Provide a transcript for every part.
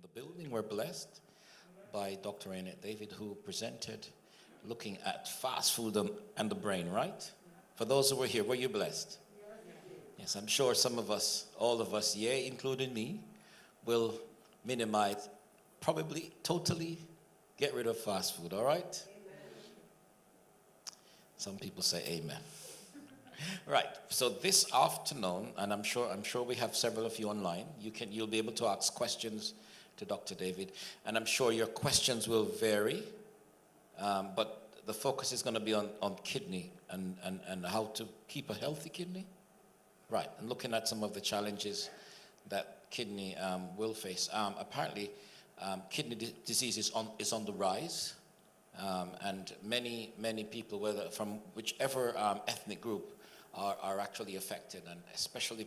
the building were blessed by Dr. Raenette David, who presented looking at fast food and the brain, right? For those who were here, were you blessed? Yes, I'm sure some of us, all of us, including me, will minimize, probably totally get rid of fast food, all right? Amen. Some people say amen. Right, so this afternoon, and I'm sure we have several of you online, you'll be able to ask questions to Dr. David, and I'm sure your questions will vary, but the focus is going to be on kidney and how to keep a healthy kidney. Right, and looking at some of the challenges that kidney will face. Apparently, kidney disease is on the rise, and many people, whether from whichever ethnic group, are actually affected, and especially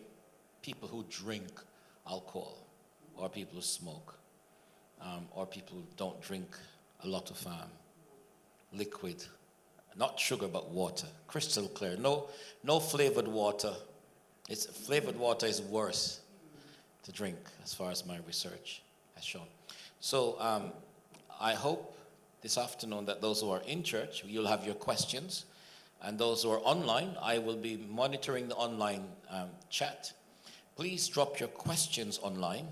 people who drink alcohol, or people who smoke, or people who don't drink a lot of liquid, not sugar but water, crystal clear. No flavored water. Flavored water is worse to drink, as far as my research has shown. So I hope this afternoon that those who are in church, you'll have your questions, and those who are online, I will be monitoring the online chat. Please drop your questions online,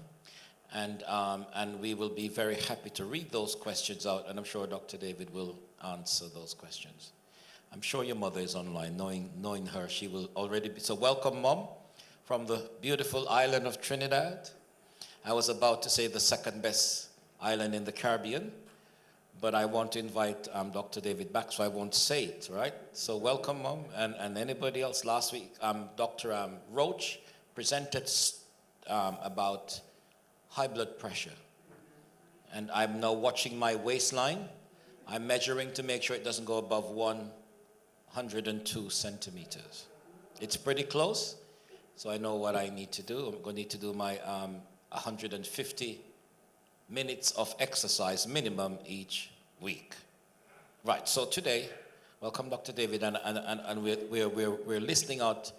and we will be very happy to read those questions out, and I'm sure Dr. David will answer those questions. I'm sure your mother is online. Knowing her, she will already be. So welcome, Mom, from the beautiful island of Trinidad. I was about to say the second best island in the Caribbean, but I want to invite Dr. David back, so I won't say it, right? So welcome, Mom, and anybody else. Last week, Dr. Roach presented about high blood pressure, and I'm now watching my waistline. I'm measuring to make sure it doesn't go above 102 centimeters. It's pretty close, so I know what I need to do. I'm going to need to do my 150 minutes of exercise minimum each week. Right, so today, welcome Dr. David, and we're listening out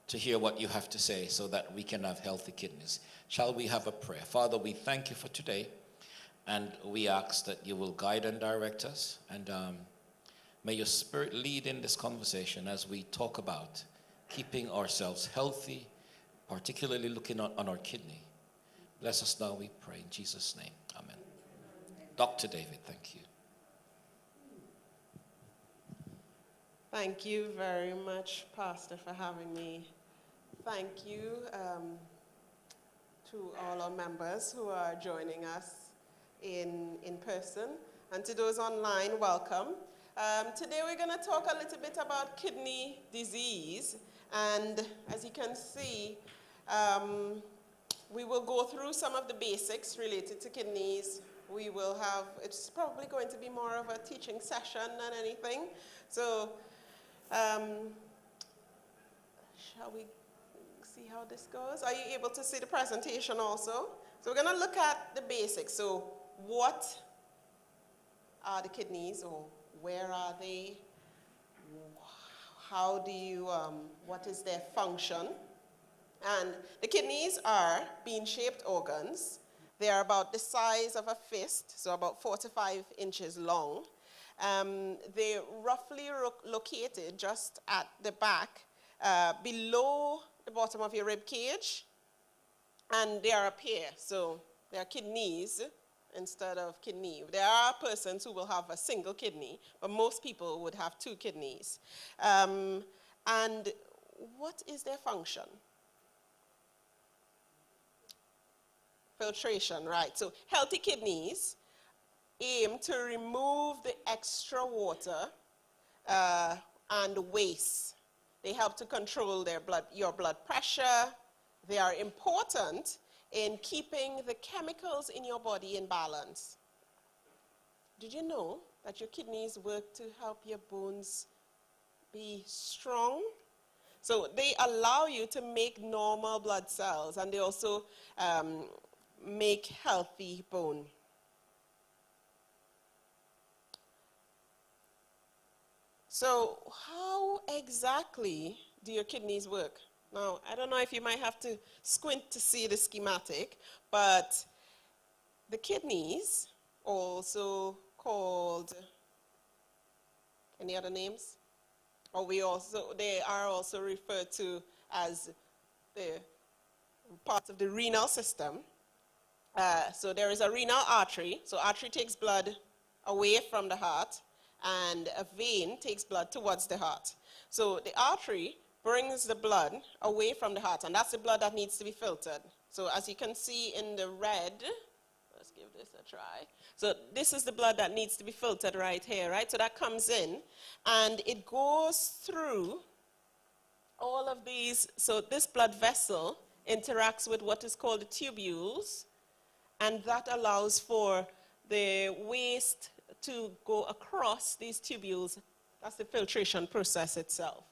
to hear what you have to say so that we can have healthy kidneys. Shall we have a prayer? Father, we thank you for today, and we ask that you will guide and direct us, and may your Spirit lead in this conversation as we talk about keeping ourselves healthy, particularly looking on our kidney. Bless us now, we pray, in Jesus' name. Amen. Dr. David, thank you. Thank you very much, Pastor, for having me. Thank you to all our members who are joining us in person. And to those online, welcome. Today we're going to talk a little bit about kidney disease. And as you can see, we will go through some of the basics related to kidneys. We will have, it's probably going to be more of a teaching session than anything. So, shall we see how this goes? Are you able to see the presentation also? So we're going to look at the basics. So what are the kidneys, or where are they? How do you, what is their function? And the kidneys are bean-shaped organs. They are about the size of a fist, so about 4 to 5 inches long. They're roughly located just at the back, below the bottom of your rib cage, and they are a pair, so they are kidneys instead of kidney. There are persons who will have a single kidney, but most people would have 2 kidneys. And what is their function? Filtration, right. So healthy kidneys aim to remove the extra water and waste. They help to control your blood pressure. They are important in keeping the chemicals in your body in balance. Did you know that your kidneys work to help your bones be strong? So they allow you to make normal blood cells, and they also make healthy bone. So how exactly do your kidneys work? Now, I don't know if you might have to squint to see the schematic, but The kidneys, also called, any other names? Or they are also referred to as the parts of the renal system. So there is a renal artery. So artery takes blood away from the heart, and a vein takes blood towards the heart. So the artery brings the blood away from the heart, and that's the blood that needs to be filtered. So as you can see in the red, let's give this a try. So this is the blood that needs to be filtered right here, right? So that comes in, and it goes through all of these. So this blood vessel interacts with what is called the tubules, and that allows for the waste to go across these tubules. That's the filtration process itself.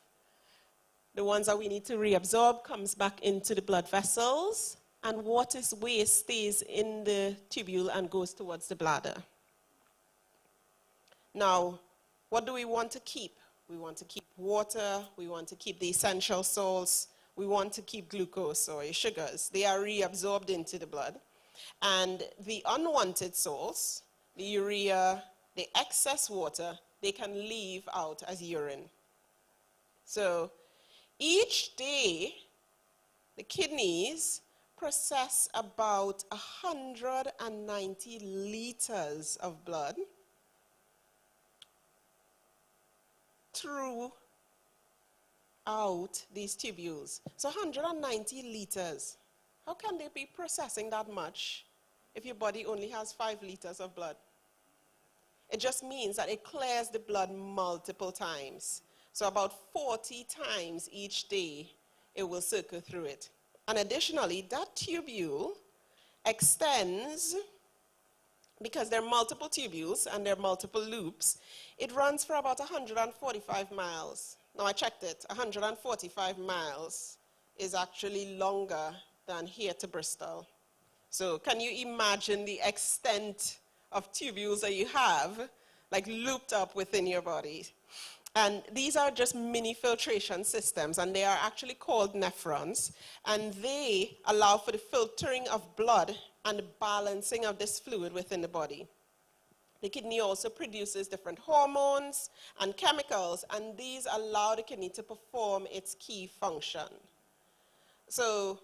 The ones that we need to reabsorb comes back into the blood vessels, and what is waste stays in the tubule and goes towards the bladder. Now, what do we want to keep? We want to keep water, we want to keep the essential salts, we want to keep glucose or sugars. They are reabsorbed into the blood. And the unwanted salts, the urea, the excess water, they can leave out as urine. So each day, the kidneys process about 190 liters of blood throughout these tubules. So 190 liters. How can they be processing that much if your body only has 5 liters of blood? It just means that it clears the blood multiple times. So about 40 times each day, it will circle through it. And additionally, that tubule extends, because there are multiple tubules and there are multiple loops, it runs for about 145 miles. Now I checked it, 145 miles is actually longer than here to Bristol. So can you imagine the extent of tubules that you have, like looped up within your body? And these are just mini filtration systems, and they are actually called nephrons, and they allow for the filtering of blood and the balancing of this fluid within the body. The kidney also produces different hormones and chemicals, and these allow the kidney to perform its key function. So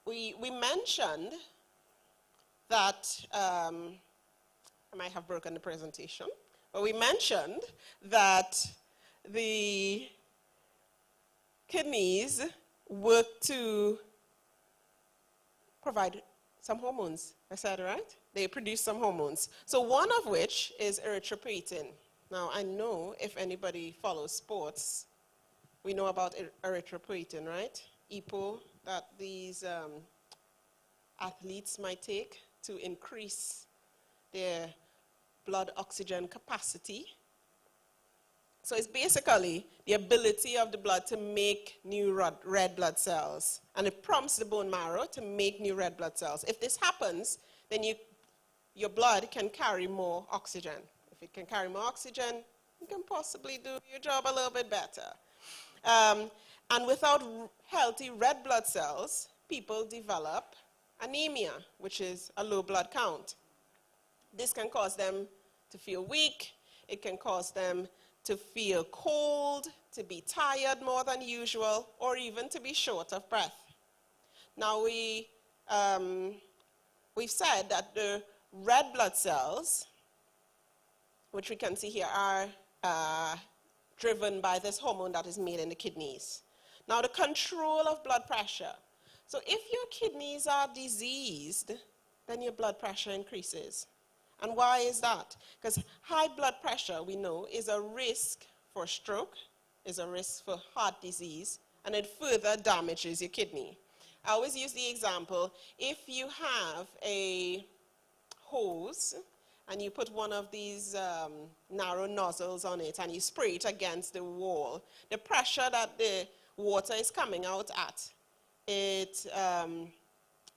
we mentioned that, I might have broken the presentation, but we mentioned that the kidneys work to provide some hormones. I said, right? They produce some hormones. So one of which is erythropoietin. Now, I know if anybody follows sports, we know about erythropoietin, right? EPO, that these athletes might take to increase their blood oxygen capacity. So it's basically the ability of the blood to make new red blood cells. And it prompts the bone marrow to make new red blood cells. If this happens, then your blood can carry more oxygen. If it can carry more oxygen, you can possibly do your job a little bit better. And without healthy red blood cells, people develop anemia, which is a low blood count. This can cause them to feel weak. It can cause them to feel cold, to be tired more than usual, or even to be short of breath. Now, we've said that the red blood cells, which we can see here, are driven by this hormone that is made in the kidneys. Now, the control of blood pressure. So if your kidneys are diseased, then your blood pressure increases. And why is that? Because high blood pressure, we know, is a risk for stroke, is a risk for heart disease, and it further damages your kidney. I always use the example, if you have a hose and you put one of these narrow nozzles on it and you spray it against the wall, the pressure that the water is coming out at, it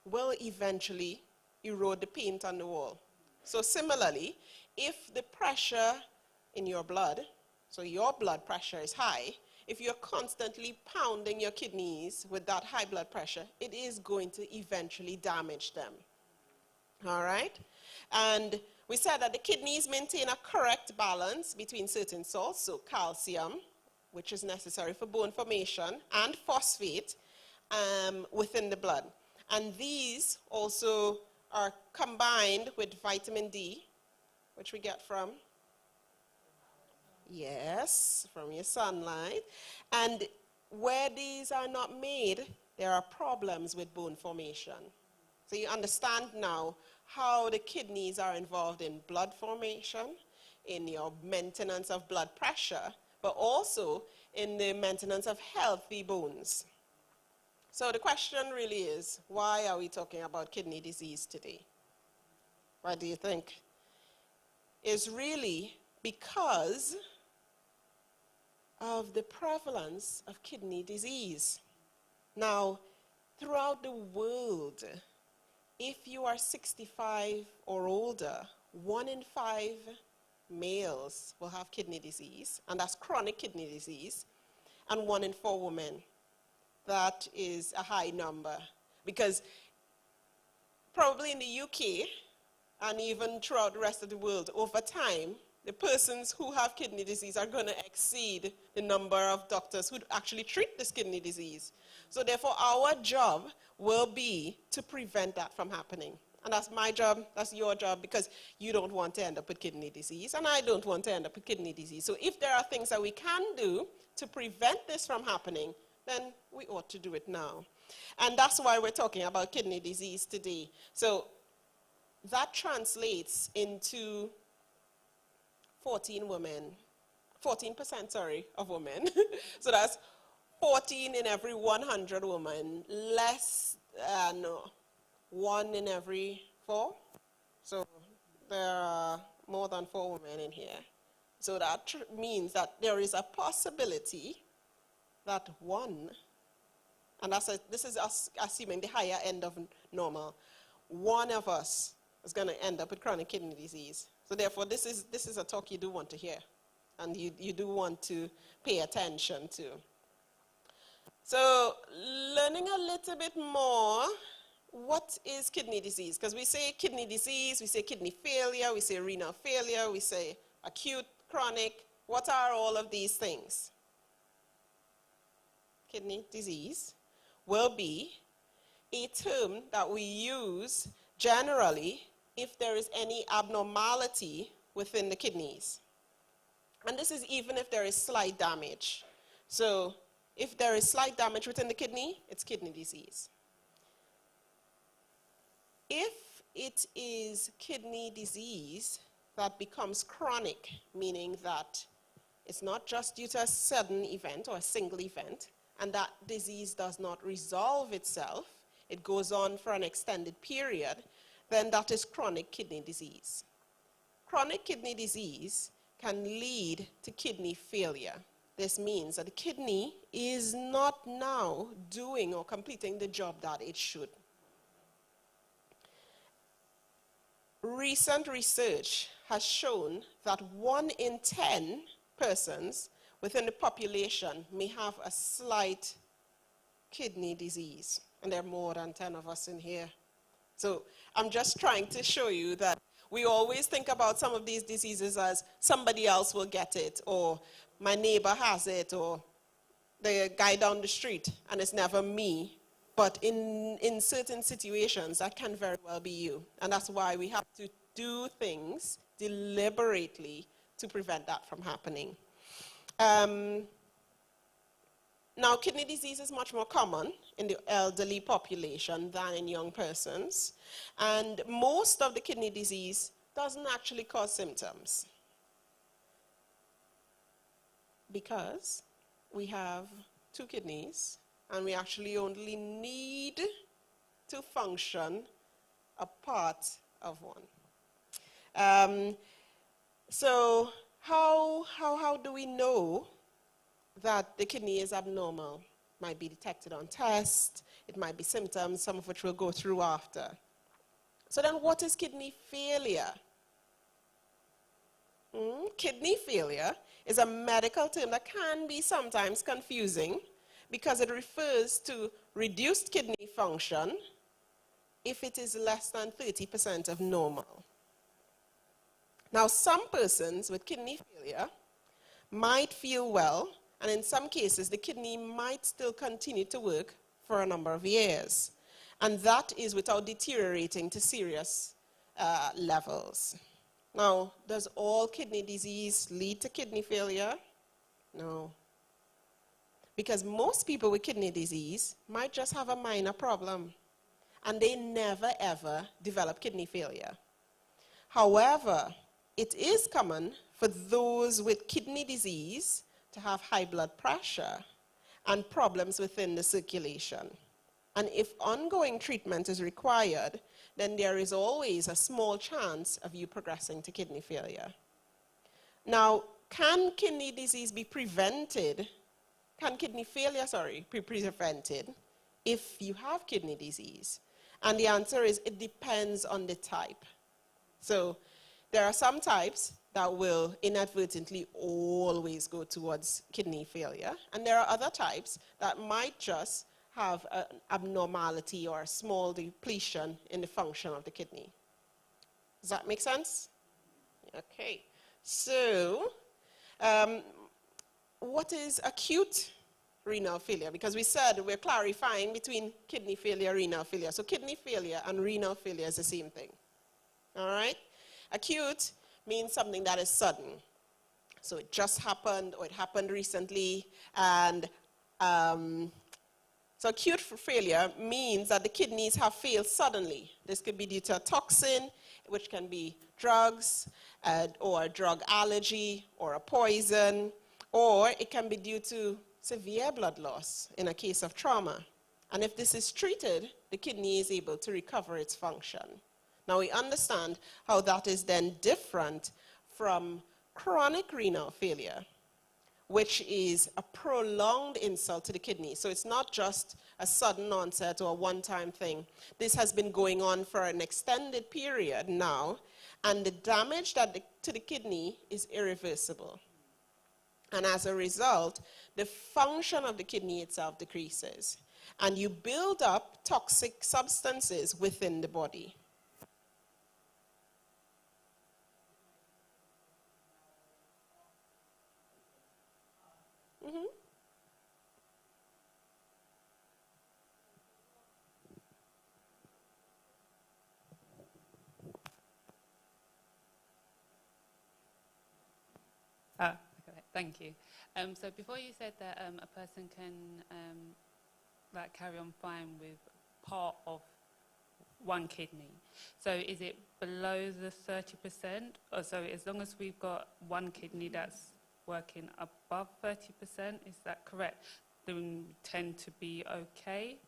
will eventually erode the paint on the wall. So similarly, if the pressure in your blood, so your blood pressure is high, if you're constantly pounding your kidneys with that high blood pressure, it is going to eventually damage them. All right? And we said that the kidneys maintain a correct balance between certain salts, so calcium, which is necessary for bone formation, and phosphate within the blood. And these also are combined with vitamin D, which we get from, yes, from your sunlight. And where these are not made, there are problems with bone formation. So you understand now how the kidneys are involved in blood formation, in your maintenance of blood pressure, but also in the maintenance of healthy bones. So the question really is, why are we talking about kidney disease today? What do you think? It's really because of the prevalence of kidney disease. Now, throughout the world, if you are 65 or older, 1 in 5 males will have kidney disease, and that's chronic kidney disease, and 1 in 4 women. That is a high number, because probably in the UK, and even throughout the rest of the world, over time, the persons who have kidney disease are going to exceed the number of doctors who actually treat this kidney disease. So therefore, our job will be to prevent that from happening. And that's my job, that's your job, because you don't want to end up with kidney disease, and I don't want to end up with kidney disease. So if there are things that we can do to prevent this from happening, then we ought to do it now. And that's why we're talking about kidney disease today. So that translates into 14% of women. So that's 14 in every 100 women, less than 1 in every 4. So there are more than 4 women in here. So that means that there is a possibility that one, and this is us assuming the higher end of normal, one of us is going to end up with chronic kidney disease. So therefore, this is a talk you do want to hear, and you do want to pay attention to. So learning a little bit more, what is kidney disease? Because we say kidney disease, we say kidney failure, we say renal failure, we say acute, chronic. What are all of these things? Kidney disease will be a term that we use generally if there is any abnormality within the kidneys. And this is even if there is slight damage. So if there is slight damage within the kidney, it's kidney disease. If it is kidney disease that becomes chronic, meaning that it's not just due to a sudden event or a single event, and that disease does not resolve itself, it goes on for an extended period, then that is chronic kidney disease. Chronic kidney disease can lead to kidney failure. This means that the kidney is not now doing or completing the job that it should. Recent research has shown that 1 in 10 persons within the population may have a slight kidney disease. And there are more than 10 of us in here. So I'm just trying to show you that we always think about some of these diseases as somebody else will get it, or my neighbor has it, or the guy down the street, and it's never me. But in certain situations, that can very well be you. And that's why we have to do things deliberately to prevent that from happening. Now, kidney disease is much more common in the elderly population than in young persons. And most of the kidney disease doesn't actually cause symptoms, because we have 2 kidneys, and we actually only need to function a part of one. So how do we know that the kidney is abnormal? Might be detected on test, it might be symptoms, some of which we'll go through after. So then what is kidney failure? Kidney failure is a medical term that can be sometimes confusing because it refers to reduced kidney function if it is less than 30% of normal. Now, some persons with kidney failure might feel well, and in some cases, the kidney might still continue to work for a number of years. And that is without deteriorating to serious levels. Now, does all kidney disease lead to kidney failure? No. Because most people with kidney disease might just have a minor problem, and they never ever develop kidney failure. However, it is common for those with kidney disease to have high blood pressure and problems within the circulation. And if ongoing treatment is required, then there is always a small chance of you progressing to kidney failure. Now, can kidney disease be prevented? Can kidney failure, be prevented if you have kidney disease? And the answer is it depends on the type. So there are some types that will inadvertently always go towards kidney failure, and there are other types that might just have an abnormality or a small depletion in the function of the kidney. Does that make sense? Okay. So, what is acute renal failure? Because we said we're clarifying between kidney failure and renal failure. So kidney failure and renal failure is the same thing. All right? Acute means something that is sudden. So it just happened, or it happened recently, and so acute failure means that the kidneys have failed suddenly. This could be due to a toxin, which can be drugs, or a drug allergy, or a poison, or it can be due to severe blood loss in a case of trauma. And if this is treated, the kidney is able to recover its function. Now we understand how that is then different from chronic renal failure, which is a prolonged insult to the kidney. So it's not just a sudden onset or a one-time thing. This has been going on for an extended period now, and the damage to the kidney is irreversible. And as a result, the function of the kidney itself decreases, and you build up toxic substances within the body. Mm-hmm. Okay, thank you. So before you said that a person can carry on fine with part of one kidney. So is it below the 30%? Or so as long as we've got one kidney that's working above 30%, is that correct? Then we tend to be okay?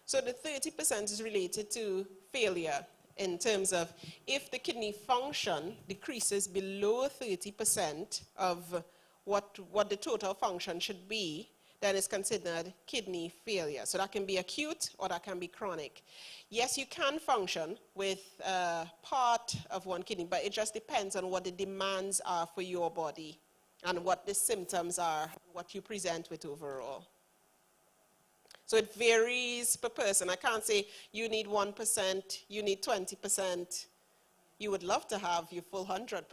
So the 30% is related to failure in terms of if the kidney function decreases below 30% of what the total function should be, then it's considered kidney failure. So that can be acute or that can be chronic. Yes, you can function with part of one kidney, but it just depends on what the demands are for your body and what the symptoms are, what you present with overall. So it varies per person. I can't say you need 1%, you need 20%. You would love to have your full 100%.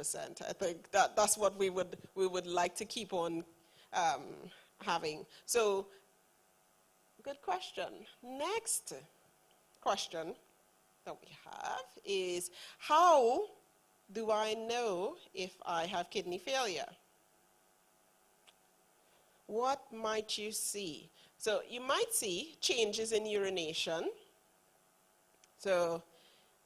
I think that's what we would like to keep on having. So, good question. Next question that we have is, how do I know if I have kidney failure? What might you see? So you might see changes in urination. So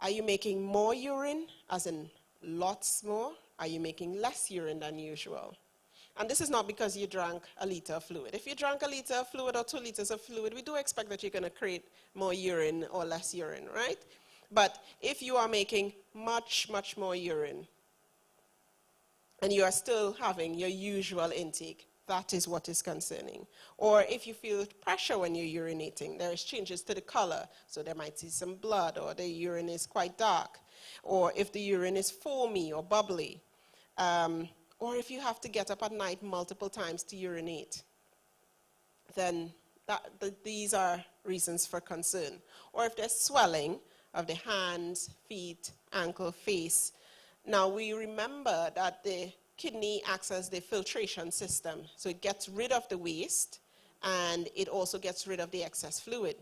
are you making more urine, as in lots more? Are you making less urine than usual? And this is not because you drank a liter of fluid. If you drank a liter of fluid or 2 liters of fluid, we do expect that you're going to create more urine or less urine, right? But if you are making much, much more urine, and you are still having your usual intake, that is what is concerning. Or if you feel pressure when you're urinating, there is changes to the color. So there might be some blood, or the urine is quite dark. Or if the urine is foamy or bubbly. Or if you have to get up at night multiple times to urinate. Then these are reasons for concern. Or if there's swelling of the hands, feet, ankle, face. Now we remember that the kidney acts as the filtration system. So it gets rid of the waste and it also gets rid of the excess fluid.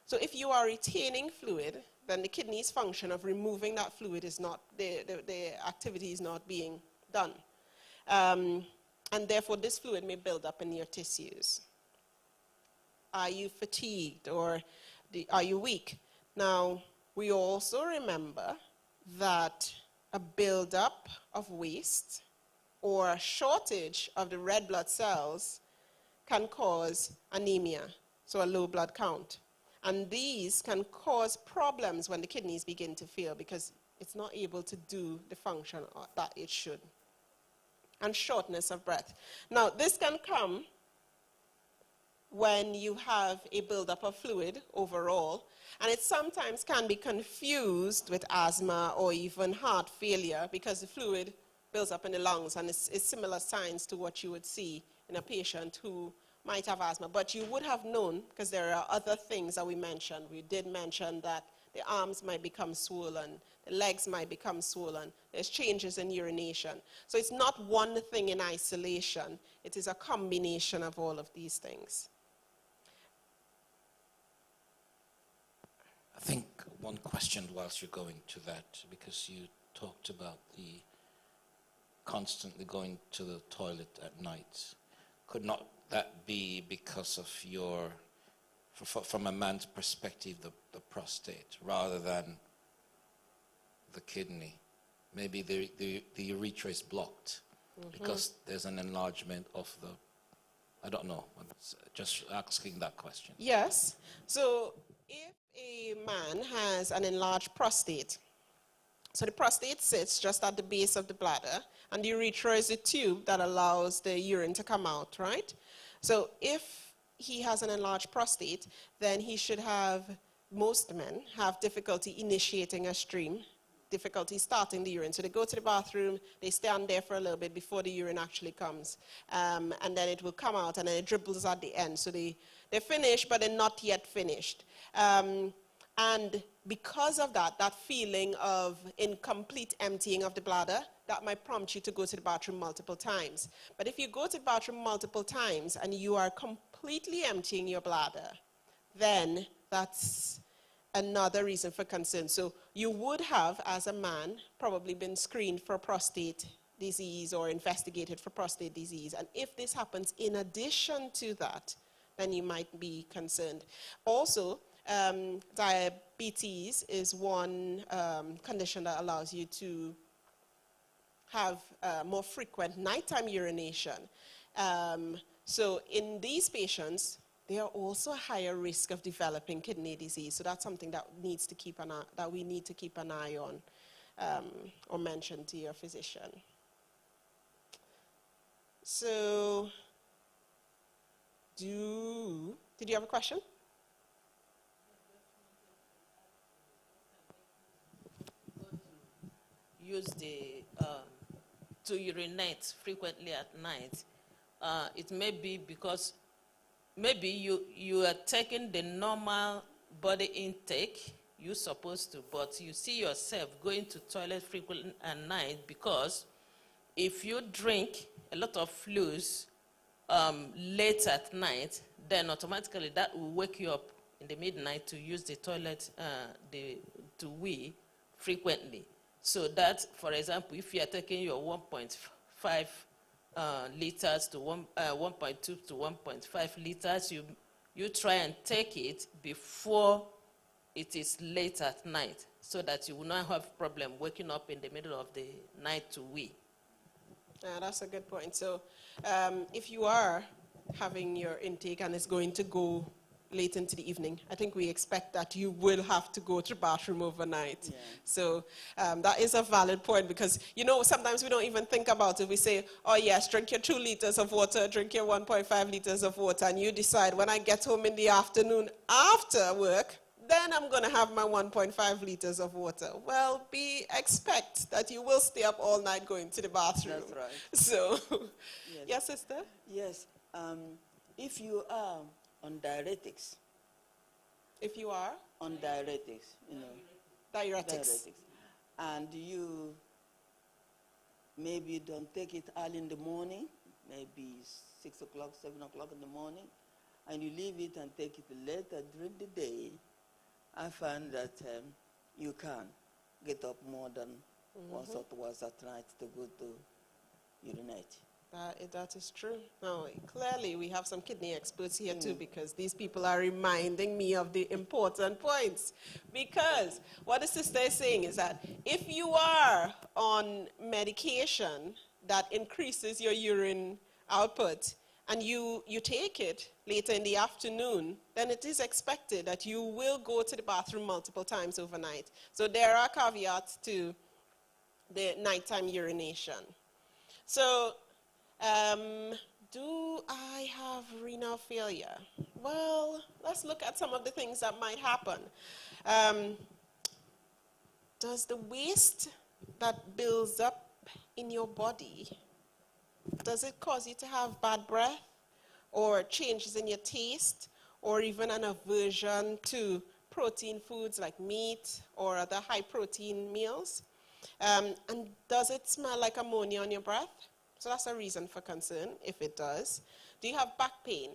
So if you are retaining fluid, then the kidney's function of removing that fluid is not, the activity is not being done. And therefore this fluid may build up in your tissues. Are you fatigued or are you weak? Now, we also remember that a buildup of waste or a shortage of the red blood cells can cause anemia, so a low blood count. And these can cause problems when the kidneys begin to fail because it's not able to do the function that it should. And shortness of breath. Now, this can come when you have a buildup of fluid overall, and it sometimes can be confused with asthma or even heart failure because the fluid builds up in the lungs, and it's similar signs to what you would see in a patient who might have asthma. But you would have known, because there are other things that we mentioned. We did mention that the arms might become swollen, the legs might become swollen, there's changes in urination. So it's not one thing in isolation, it is a combination of all of these things. I think one question whilst you're going to that, because you talked about the constantly going to the toilet at night. Could not that be because of your, from a man's perspective, the prostate, rather than the kidney? Maybe the urethra is blocked because there's an enlargement of the, I don't know, I'm just asking that question. Yes, so if a man has an enlarged prostate, so the prostate sits just at the base of the bladder, and the urethra is a tube that allows the urine to come out, right? So if he has an enlarged prostate, then he should have, most men have difficulty initiating a stream, difficulty starting the urine. So they go to the bathroom, they stand there for a little bit before the urine actually comes, and then it will come out, and then it dribbles at the end. So they're finished, but they're not yet finished. And because of that, that feeling of incomplete emptying of the bladder, that might prompt you to go to the bathroom multiple times. But if you go to the bathroom multiple times and you are completely emptying your bladder, then that's another reason for concern. So you would have, as a man, probably been screened for prostate disease or investigated for prostate disease. And if this happens in addition to that, then you might be concerned. Also, diabetes is one condition that allows you to have more frequent nighttime urination. So in these patients, they are also higher risk of developing kidney disease. So that's something that needs to keep an eye, that we need to keep an eye on or mention to your physician. So, did you have a question? Use to urinate frequently at night, it may be because maybe you are taking the normal body intake you're supposed to, but you see yourself going to toilet frequently at night because if you drink a lot of fluids late at night, then automatically that will wake you up in the midnight to use the toilet to wee frequently. So that, for example, if you are taking your 1.5 liters to 1.2 to 1.5 liters, you try and take it before it is late at night so that you will not have problem waking up in the middle of the night to wee. Yeah, that's a good point. So if you are having your intake and it's going to go late into the evening, I think we expect that you will have to go to the bathroom overnight. Yeah. So that is a valid point because, you know, sometimes we don't even think about it. We say, oh yes, drink your 2 liters of water, drink your 1.5 liters of water, and you decide when I get home in the afternoon after work, then I'm going to have my 1.5 liters of water. Well, expect that you will stay up all night going to the bathroom. That's right. So, yes, yes sister? Yes. If you are on diuretics. If you are? On diuretics, you know. Diuretics. And you maybe don't take it early in the morning, maybe 6 o'clock, 7 o'clock in the morning, and you leave it and take it later during the day, I find that you can get up more than once or twice at night to go to urinate. That is true. Now, clearly, we have some kidney experts here too, because these people are reminding me of the important points. Because what the sister is saying is that if you are on medication that increases your urine output, and you take it later in the afternoon, then it is expected that you will go to the bathroom multiple times overnight. So there are caveats to the nighttime urination. So, do I have renal failure? Well, let's look at some of the things that might happen. Does the waste that builds up in your body, does it cause you to have bad breath or changes in your taste or even an aversion to protein foods like meat or other high protein meals? And does it smell like ammonia on your breath? So that's a reason for concern if it does. Do you have back pain?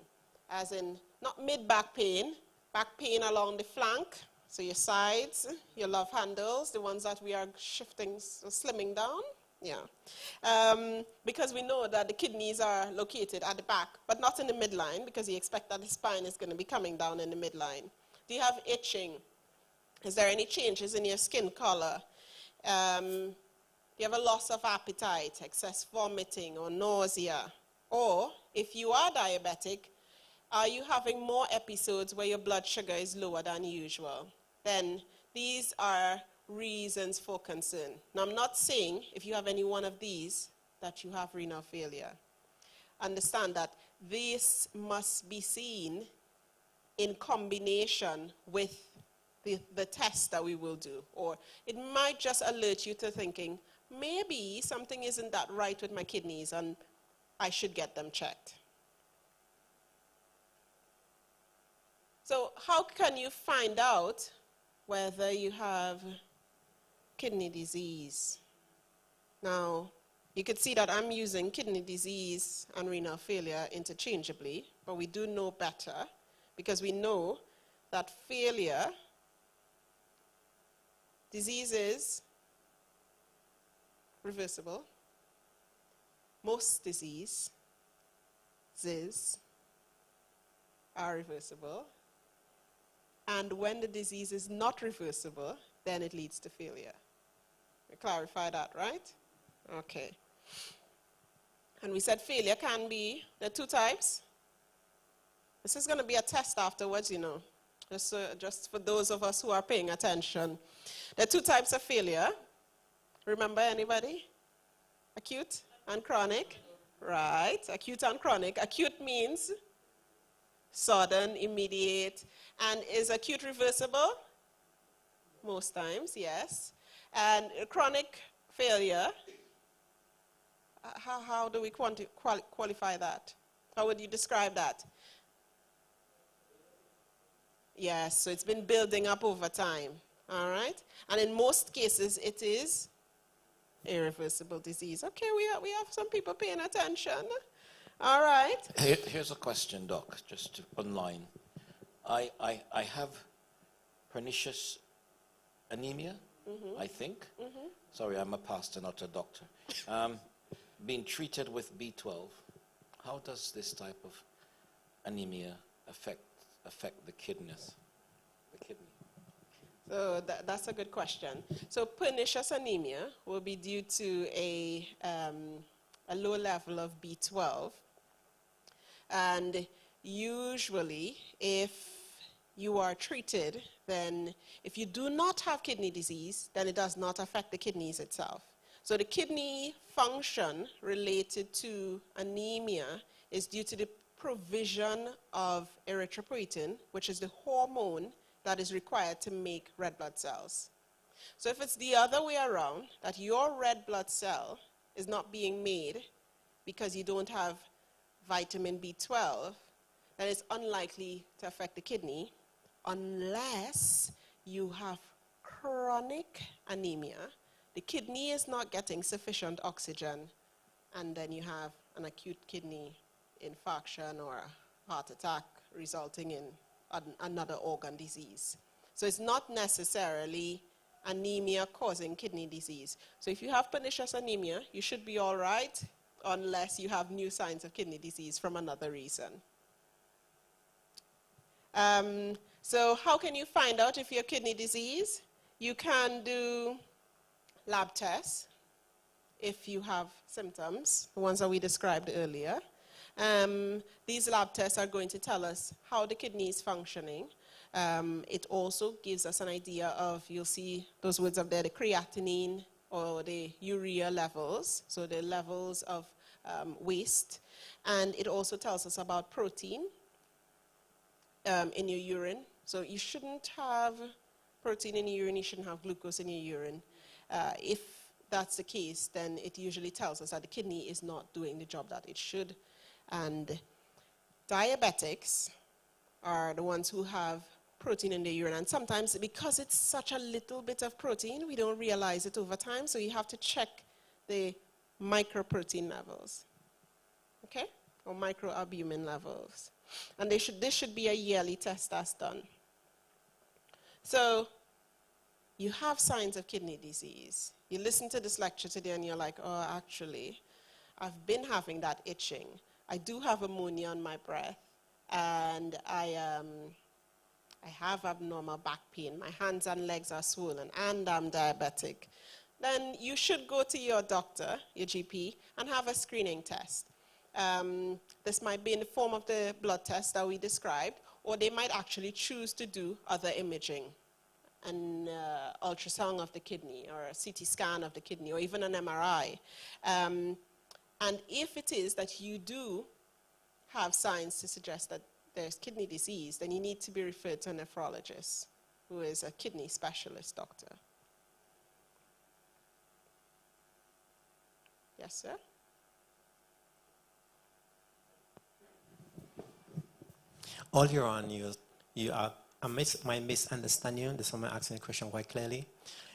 As in, not mid-back pain along the flank, so your sides, your love handles, the ones that we are shifting, slimming down? Yeah. Because we know that the kidneys are located at the back, but not in the midline, because you expect that the spine is going to be coming down in the midline. Do you have itching? Is there any changes in your skin color? Do you have a loss of appetite, excess vomiting or nausea? Or if you are diabetic, are you having more episodes where your blood sugar is lower than usual? Then these are reasons for concern. Now, I'm not saying if you have any one of these that you have renal failure. Understand that this must be seen in combination with the test that we will do. Or it might just alert you to thinking, maybe something isn't that right with my kidneys and I should get them checked. So how can you find out whether you have kidney disease? Now, you could see that I'm using kidney disease and renal failure interchangeably, but we do know better because we know that failure, disease is reversible. Most diseases are reversible. And when the disease is not reversible, then it leads to failure. We clarify that, right? Okay. And we said failure can be, there are two types. This is going to be a test afterwards, you know, just for those of us who are paying attention. There are two types of failure. Remember anybody? Acute and chronic? Right, acute and chronic. Acute means sudden, immediate. And is acute reversible? Most times, yes. And chronic failure, how do we qualify that? How would you describe that? Yes, so it's been building up over time, all right? And in most cases, it is irreversible disease. Okay, we have some people paying attention. All right. Here's a question, Doc, just online. I have pernicious anemia, I think. Sorry, I'm a pastor, not a doctor. Being treated with B12. How does this type of anemia affect the kidneys? The kidney. So that's a good question. So pernicious anemia will be due to a low level of B12. And usually, if you are treated, then if you do not have kidney disease, then it does not affect the kidneys itself. So the kidney function related to anemia is due to the provision of erythropoietin, which is the hormone that is required to make red blood cells. So if it's the other way around, that your red blood cell is not being made because you don't have vitamin B12, then it's unlikely to affect the kidney unless you have chronic anemia, the kidney is not getting sufficient oxygen, and then you have an acute kidney infarction or a heart attack resulting in another organ disease. So it's not necessarily anemia causing kidney disease. So if you have pernicious anemia, you should be all right unless you have new signs of kidney disease from another reason. So how can you find out if you have kidney disease? You can do lab tests if you have symptoms, the ones that we described earlier. These lab tests are going to tell us how the kidney is functioning. It also gives us an idea of, you'll see those words up there, the creatinine or the urea levels, so the levels of waste. And it also tells us about protein in your urine. So you shouldn't have protein in your urine, you shouldn't have glucose in your urine. If that's the case, then it usually tells us that the kidney is not doing the job that it should. And diabetics are the ones who have protein in their urine. And sometimes, because it's such a little bit of protein, we don't realize it over time. So you have to check the microprotein levels, okay? Or microalbumin levels. And this should be a yearly test that's done. So you have signs of kidney disease. You listen to this lecture today and you're like, oh, actually, I've been having that itching. I do have ammonia on my breath, and I have abnormal back pain. My hands and legs are swollen, and I'm diabetic. Then you should go to your doctor, your GP, and have a screening test. This might be in the form of the blood test that we described, or they might actually choose to do other imaging, an ultrasound of the kidney, or a CT scan of the kidney, or even an MRI. And if it is that you do have signs to suggest that there's kidney disease, then you need to be referred to a nephrologist, who is a kidney specialist doctor. Yes, sir? Earlier on, my misunderstanding, this one I'm asking the question quite clearly.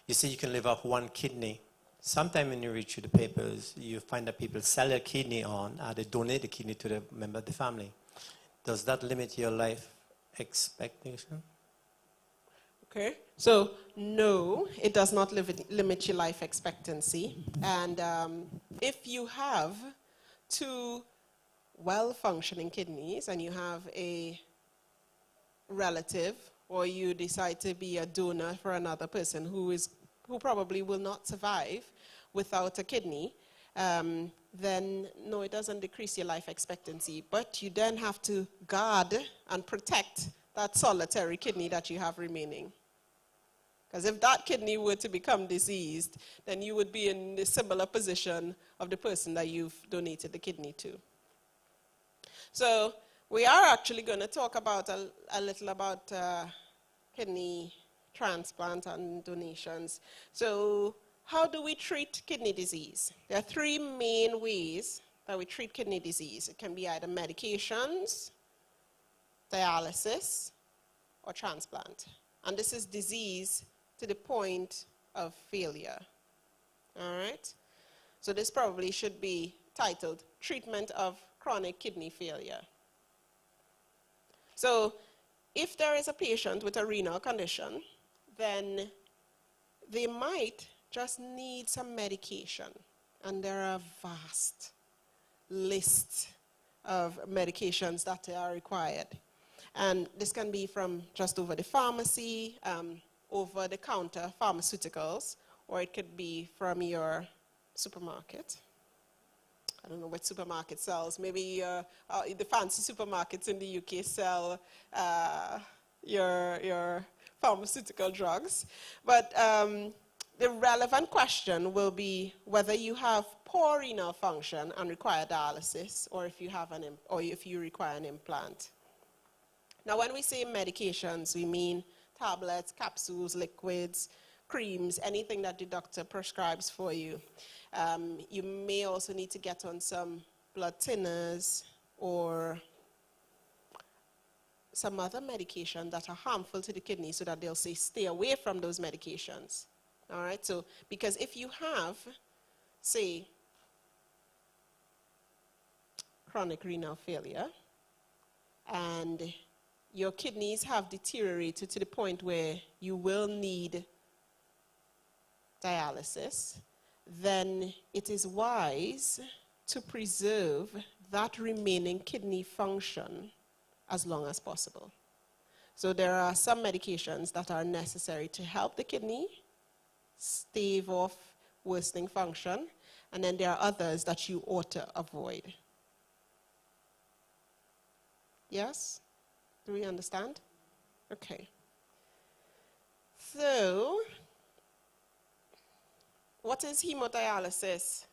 You say you can live off one kidney. Sometime when you read through the papers, you find that people sell their kidney on, they donate the kidney to the member of the family. Does that limit your life expectation? Okay, so no, it does not limit your life expectancy. And if you have two well-functioning kidneys and you have a relative, or you decide to be a donor for another person who probably will not survive without a kidney, then no, it doesn't decrease your life expectancy. But you then have to guard and protect that solitary kidney that you have remaining. Because if that kidney were to become diseased, then you would be in a similar position of the person that you've donated the kidney to. So we are actually going to talk about a little about kidney transplant and donations. So how do we treat kidney disease? There are three main ways that we treat kidney disease. It can be either medications, dialysis, or transplant. And this is disease to the point of failure. All right? So this probably should be titled Treatment of Chronic Kidney Failure. So if there is a patient with a renal condition, then they might just need some medication. And there are a vast list of medications that are required. And this can be from just over the pharmacy, over-the-counter pharmaceuticals, or it could be from your supermarket. I don't know what supermarket sells. Maybe the fancy supermarkets in the UK sell your pharmaceutical drugs. But the relevant question will be whether you have poor renal function and require dialysis, or if you require an implant. Now, when we say medications, we mean tablets, capsules, liquids, creams, anything that the doctor prescribes for you. You may also need to get on some blood thinners or some other medications that are harmful to the kidney, so that they'll say stay away from those medications. All right, so because if you have, say, chronic renal failure, and your kidneys have deteriorated to the point where you will need dialysis, then it is wise to preserve that remaining kidney function as long as possible. So there are some medications that are necessary to help the kidney stave off worsening function, and then there are others that you ought to avoid. Yes? Do we understand? Okay. So, what is hemodialysis?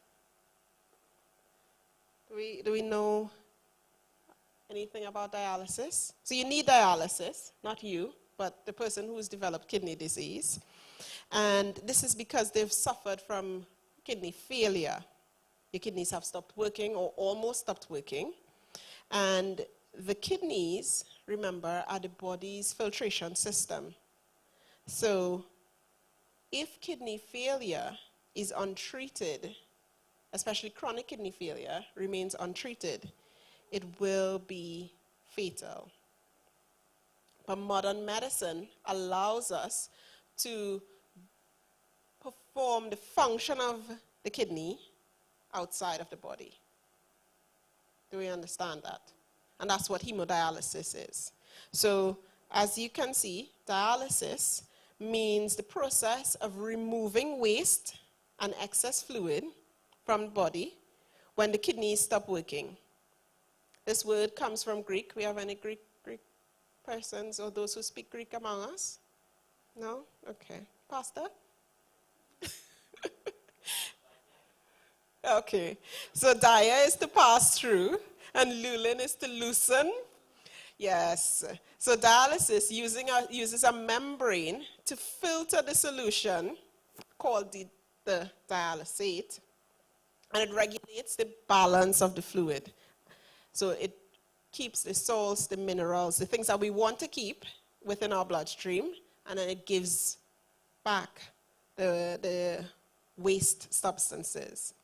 Do we know anything about dialysis? So you need dialysis, not you, but the person who's developed kidney disease. And this is because they've suffered from kidney failure. Your kidneys have stopped working or almost stopped working. And the kidneys, remember, are the body's filtration system. So if kidney failure is untreated, especially chronic kidney failure, remains untreated, it will be fatal. But modern medicine allows us to perform the function of the kidney outside of the body. Do we understand that? And that's what hemodialysis is. So, as you can see, dialysis means the process of removing waste and excess fluid from the body when the kidneys stop working. This word comes from Greek. We have any Greek persons or those who speak Greek among us? No? Okay. Pastor? Okay. So dia is to pass through, and lulin is to loosen. Yes. So dialysis uses a membrane to filter the solution called the dialysate, and it regulates the balance of the fluid. So it keeps the salts, the minerals, the things that we want to keep within our bloodstream, and then it gives back the waste substances.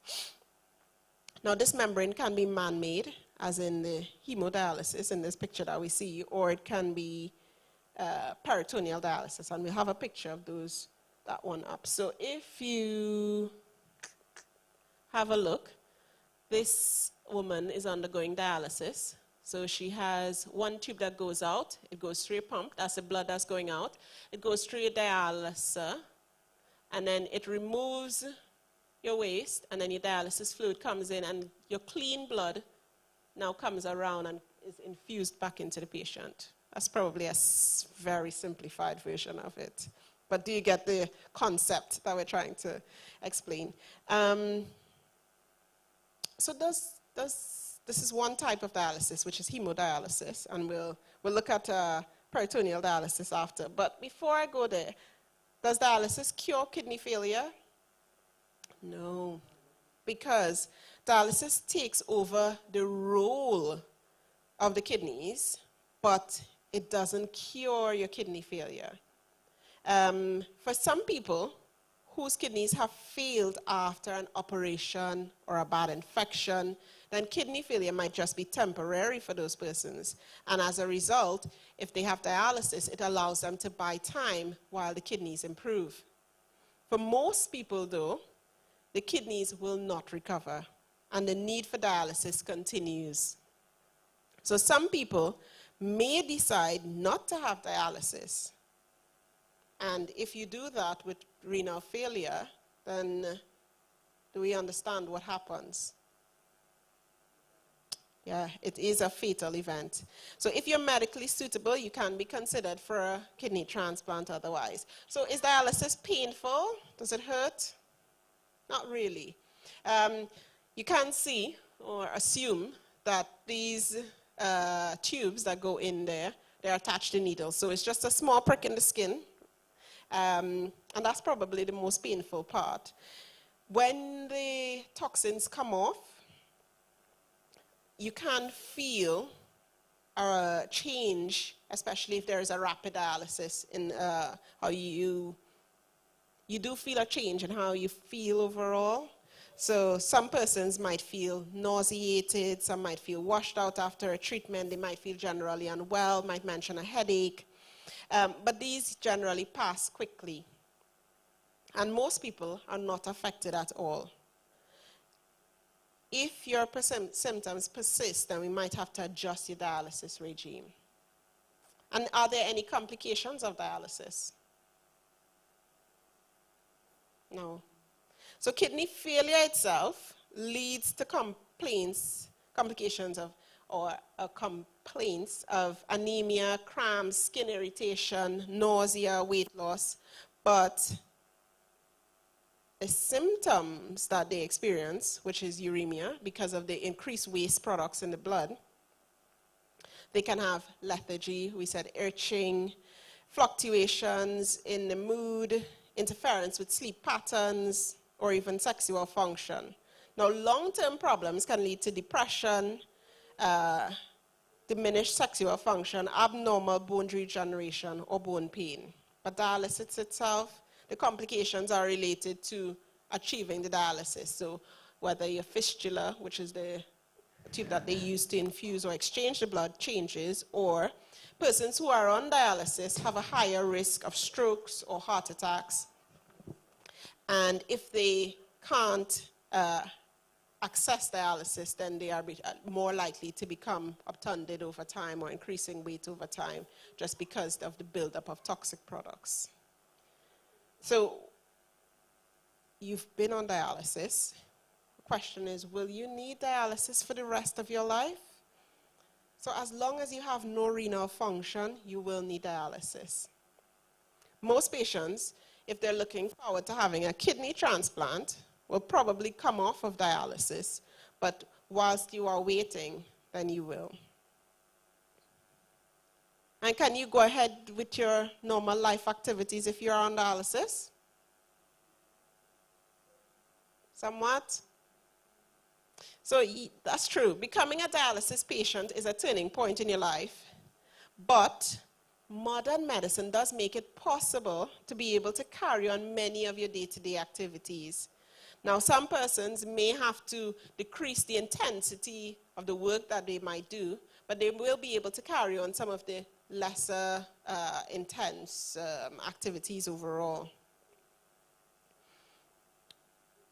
Now, this membrane can be man-made, as in the hemodialysis in this picture that we see, or it can be peritoneal dialysis, and we have a picture of that one up. So if you have a look, this woman is undergoing dialysis. So she has one tube that goes out. It goes through a pump. That's the blood that's going out. It goes through a dialyser, and then it removes your waste, and then your dialysis fluid comes in, and your clean blood now comes around and is infused back into the patient. That's probably a very simplified version of it. But do you get the concept that we're trying to explain? So this is one type of dialysis, which is hemodialysis, and we'll look at peritoneal dialysis after. But before I go there, does dialysis cure kidney failure? No, because dialysis takes over the role of the kidneys, but it doesn't cure your kidney failure. For some people whose kidneys have failed after an operation or a bad infection, then kidney failure might just be temporary for those persons. And as a result, if they have dialysis, it allows them to buy time while the kidneys improve. For most people, though, the kidneys will not recover, and the need for dialysis continues. So some people may decide not to have dialysis. And if you do that with renal failure, then do we understand what happens? Yeah, it is a fatal event. So if you're medically suitable, you can be considered for a kidney transplant otherwise. So is dialysis painful? Does it hurt? Not really. You can see or assume that these tubes that go in there, they're attached to needles. So it's just a small prick in the skin. And that's probably the most painful part. When the toxins come off, you can feel a change, especially if there is a rapid dialysis, in how you do feel a change in how you feel overall. So some persons might feel nauseated, some might feel washed out after a treatment, they might feel generally unwell, might mention a headache, but these generally pass quickly. And most people are not affected at all. If your symptoms persist, then we might have to adjust your dialysis regime. And are there any complications of dialysis? No. So kidney failure itself leads to complaints of anemia, cramps, skin irritation, nausea, weight loss, but the symptoms that they experience, which is uremia, because of the increased waste products in the blood, they can have lethargy, we said itching, fluctuations in the mood, interference with sleep patterns, or even sexual function. Now, long-term problems can lead to depression, diminished sexual function, abnormal bone regeneration, or bone pain. But dialysis itself, the complications are related to achieving the dialysis. So whether your fistula, which is the tube that they use to infuse or exchange the blood, changes, or persons who are on dialysis have a higher risk of strokes or heart attacks. And if they can't access dialysis, then they are more likely to become obtunded over time or increasing weight over time just because of the buildup of toxic products. So you've been on dialysis. The question is, will you need dialysis for the rest of your life? So as long as you have no renal function, you will need dialysis. Most patients, if they're looking forward to having a kidney transplant, will probably come off of dialysis, but whilst you are waiting, then you will. And can you go ahead with your normal life activities if you're on dialysis? Somewhat? So that's true. Becoming a dialysis patient is a turning point in your life, but modern medicine does make it possible to be able to carry on many of your day-to-day activities. Now, some persons may have to decrease the intensity of the work that they might do, but they will be able to carry on some of the lesser intense activities overall.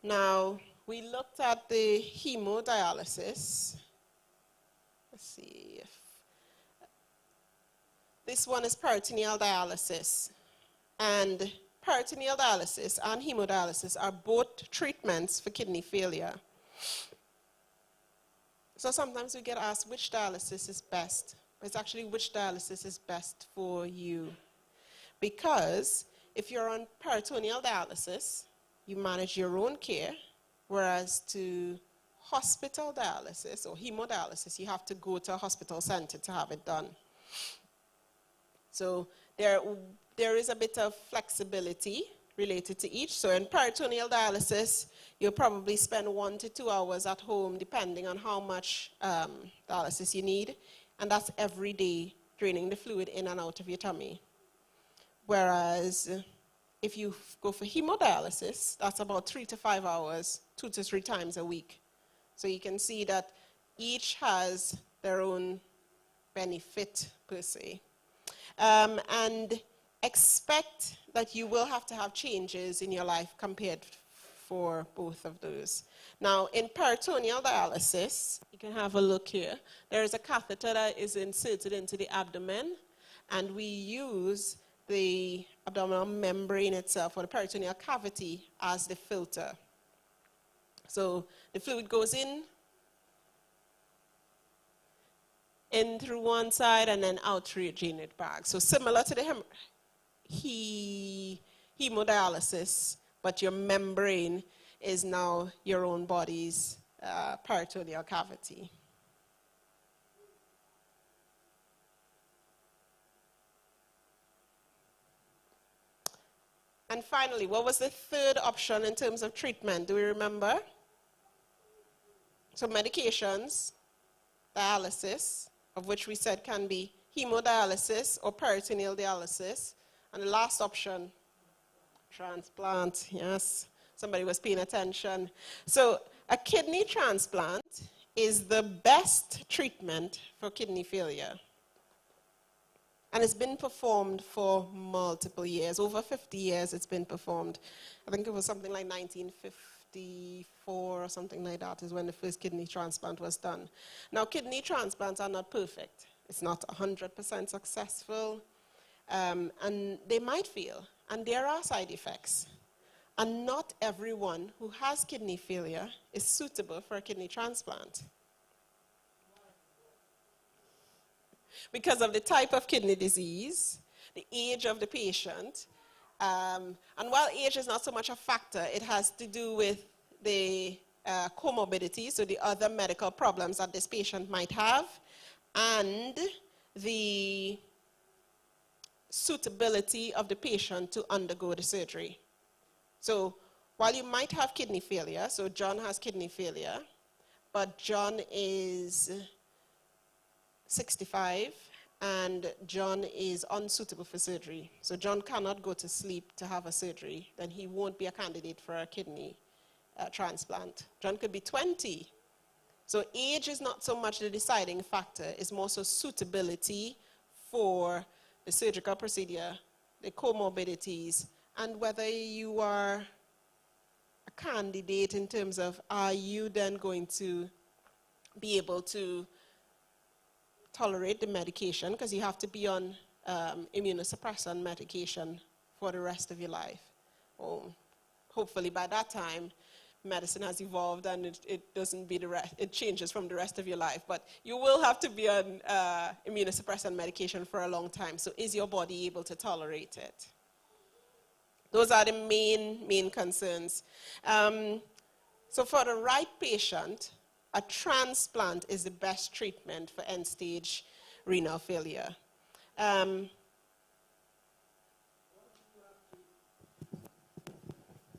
Now, we looked at the hemodialysis. Let's see if this one is peritoneal dialysis. And peritoneal dialysis and hemodialysis are both treatments for kidney failure. So sometimes we get asked which dialysis is best. It's actually which dialysis is best for you. Because if you're on peritoneal dialysis, you manage your own care, whereas to hospital dialysis or hemodialysis, you have to go to a hospital center to have it done. So there is a bit of flexibility related to each. So in peritoneal dialysis, you'll probably spend 1 to 2 hours at home, depending on how much dialysis you need. And that's every day, draining the fluid in and out of your tummy. Whereas if you go for hemodialysis, that's about 3 to 5 hours, 2 to 3 times a week. So you can see that each has their own benefit, per se. And expect that you will have to have changes in your life compared for both of those. Now, in peritoneal dialysis, you can have a look here. There is a catheter that is inserted into the abdomen, and we use the abdominal membrane itself, or the peritoneal cavity, as the filter. So the fluid goes in through one side and then out through your drainage bag. So similar to the hemodialysis, but your membrane is now your own body's peritoneal cavity. And finally, what was the third option in terms of treatment? Do we remember? So medications, dialysis, of which we said can be hemodialysis or peritoneal dialysis. And the last option, transplant. Yes, somebody was paying attention. So a kidney transplant is the best treatment for kidney failure. And it's been performed for multiple years. Over 50 years it's been performed. I think it was something like 1954 or something like that is when the first kidney transplant was done. Now, kidney transplants are not perfect. It's not 100% successful. And they might fail. And there are side effects. And not everyone who has kidney failure is suitable for a kidney transplant. Because of the type of kidney disease, the age of the patient, and while age is not so much a factor, it has to do with the comorbidities, so the other medical problems that this patient might have, and the suitability of the patient to undergo the surgery. So while you might have kidney failure, so John has kidney failure, but John is 65 and John is unsuitable for surgery. So John cannot go to sleep to have a surgery, then he won't be a candidate for a kidney transplant. John could be 20. So age is not so much the deciding factor, it's more so suitability for the surgical procedure, the comorbidities, and whether you are a candidate in terms of are you then going to be able to tolerate the medication, because you have to be on immunosuppressant medication for the rest of your life. Hopefully by that time, medicine has evolved and it doesn't be it changes from the rest of your life. But you will have to be on immunosuppressant medication for a long time. So is your body able to tolerate it? Those are the main concerns. So for the right patient, a transplant is the best treatment for end-stage renal failure.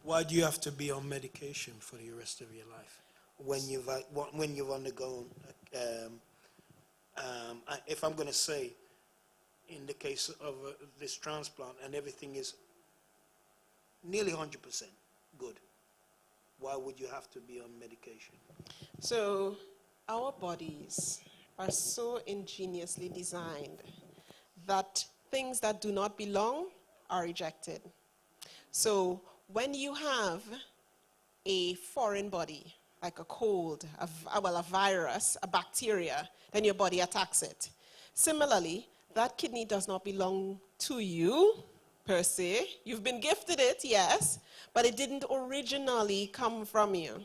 Why do you have to be on medication for the rest of your life when you've undergone? If I'm going to say, in the case of this transplant and everything is nearly 100% good, why would you have to be on medication? So our bodies are so ingeniously designed that things that do not belong are ejected. So when you have a foreign body, like a cold, a virus, a bacteria, then your body attacks it. Similarly, that kidney does not belong to you, per se. You've been gifted it, yes, but it didn't originally come from you.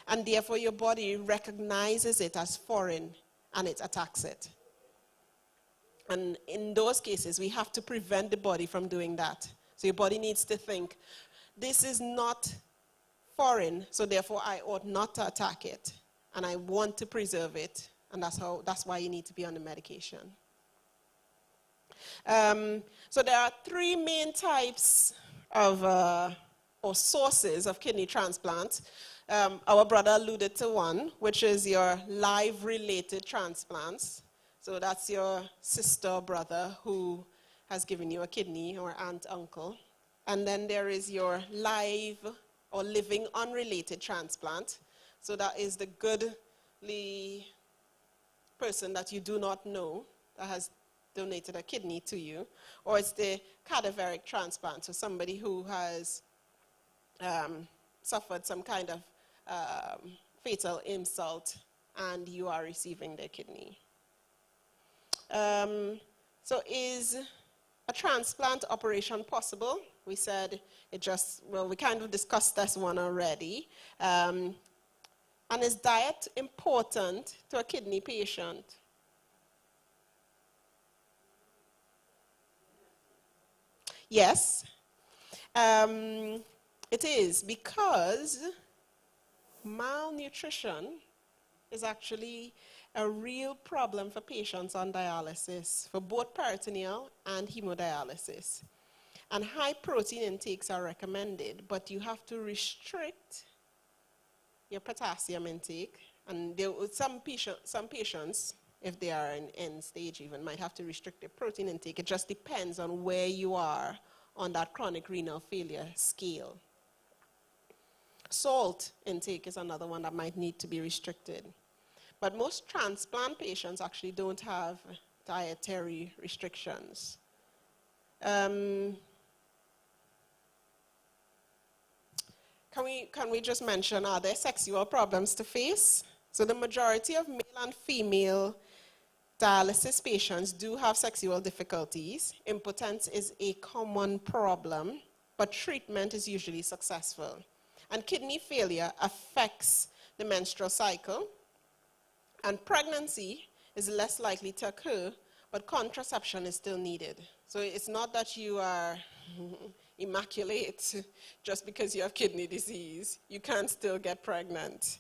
And therefore, your body recognizes it as foreign, and it attacks it. And in those cases, we have to prevent the body from doing that. So your body needs to think, this is not foreign, so therefore I ought not to attack it. And I want to preserve it. And that's why you need to be on the medication. So there are three main types of, or sources of kidney transplant. Our brother alluded to one, which is your live-related transplants. So that's your sister or brother who has given you a kidney, or aunt, uncle. And then there is your live or living unrelated transplant. So that is the goodly person that you do not know that has donated a kidney to you. Or it's the cadaveric transplant, so somebody who has suffered some kind of fatal insult and you are receiving their kidney. So is a transplant operation possible? We said we kind of discussed this one already. And is diet important to a kidney patient? Yes, it is, because malnutrition is actually a real problem for patients on dialysis, for both peritoneal and hemodialysis. And high protein intakes are recommended, but you have to restrict your potassium intake. And some patients if they are in end stage even, might have to restrict their protein intake. It just depends on where you are on that chronic renal failure scale. Salt intake is another one that might need to be restricted. But most transplant patients actually don't have dietary restrictions. Can we just mention, are there sexual problems to face? So the majority of male and female dialysis patients do have sexual difficulties. Impotence is a common problem, but treatment is usually successful. And kidney failure affects the menstrual cycle, and pregnancy is less likely to occur, but contraception is still needed. So it's not that you are immaculate just because you have kidney disease. You can still get pregnant.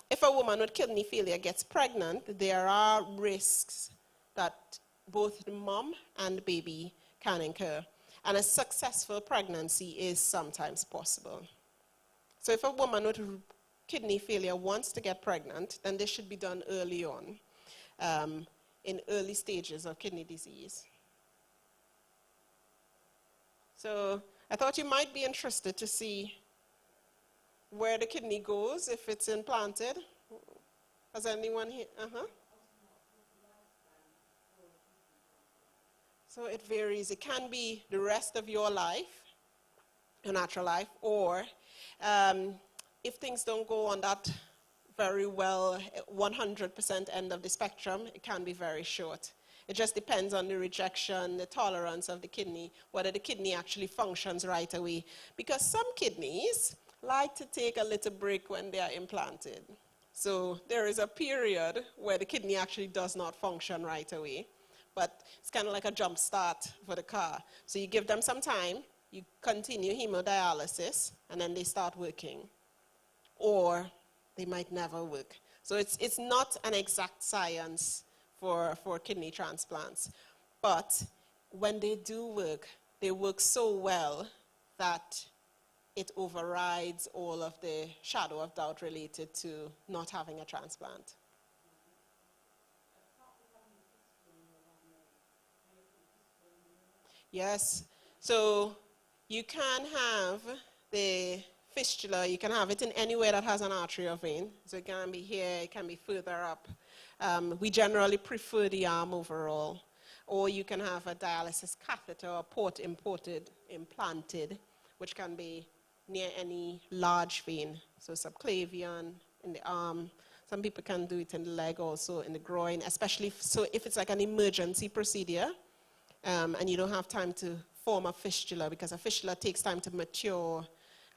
If a woman with kidney failure gets pregnant, there are risks that both the mom and the baby can incur. And a successful pregnancy is sometimes possible. So if a woman with kidney failure wants to get pregnant, then this should be done early on, in early stages of kidney disease. So I thought you might be interested to see where the kidney goes if it's implanted. Has anyone here? So it varies. It can be the rest of your life, your natural life, or if things don't go on that very well, 100% end of the spectrum, it can be very short. It just depends on the rejection, the tolerance of the kidney, whether the kidney actually functions right away. Because some kidneys like to take a little break when they are implanted. So there is a period where the kidney actually does not function right away. But it's kind of like a jump start for the car. So you give them some time, you continue hemodialysis, and then they start working. Or they might never work. So it's not an exact science for kidney transplants. But when they do work, they work so well that it overrides all of the shadow of doubt related to not having a transplant. Yes, so you can have the fistula, you can have it in anywhere that has an artery or vein. So it can be here, it can be further up. We generally prefer the arm overall. Or you can have a dialysis catheter or port implanted, which can be near any large vein. So subclavian, in the arm. Some people can do it in the leg also, in the groin, especially so if it's like an emergency procedure and you don't have time to form a fistula, because a fistula takes time to mature,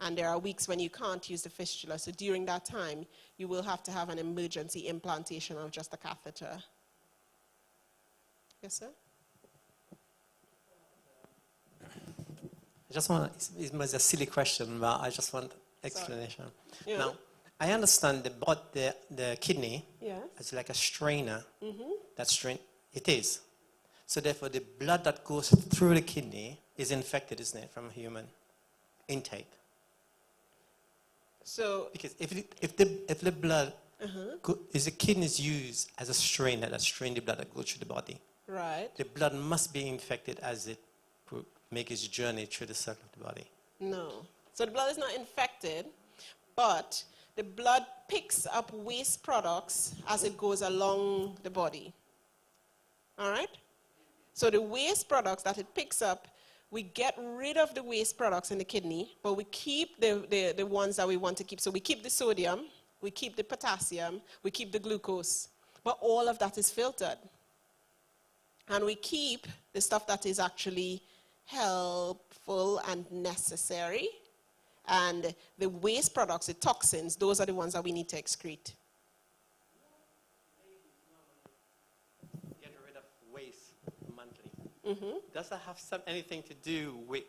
and there are weeks when you can't use the fistula. So during that time, you will have to have an emergency implantation of just a catheter. Yes, sir? I just want, it was a silly question, but I just want explanation. Yeah. Now, I understand the kidney is like a strainer. That strain, it is. So therefore, the blood that goes through the kidney is infected, isn't it, from a human intake? So because if the blood is the kidneys used as a strainer that strain the blood that goes through the body, right, the blood must be infected as it makes its journey through the circle of the body. No. So the blood is not infected, but the blood picks up waste products as it goes along the body. All right? So the waste products that it picks up, we get rid of the waste products in the kidney, but we keep the ones that we want to keep. So we keep the sodium, we keep the potassium, we keep the glucose. But all of that is filtered. And we keep the stuff that is actually helpful and necessary. And the waste products, the toxins, those are the ones that we need to excrete. Get rid of waste monthly. Does that have anything to do with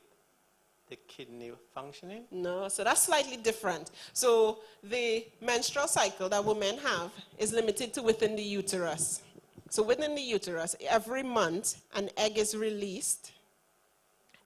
the kidney functioning? No, so that's slightly different. So the menstrual cycle that women have is limited to within the uterus. So within the uterus, every month, an egg is released,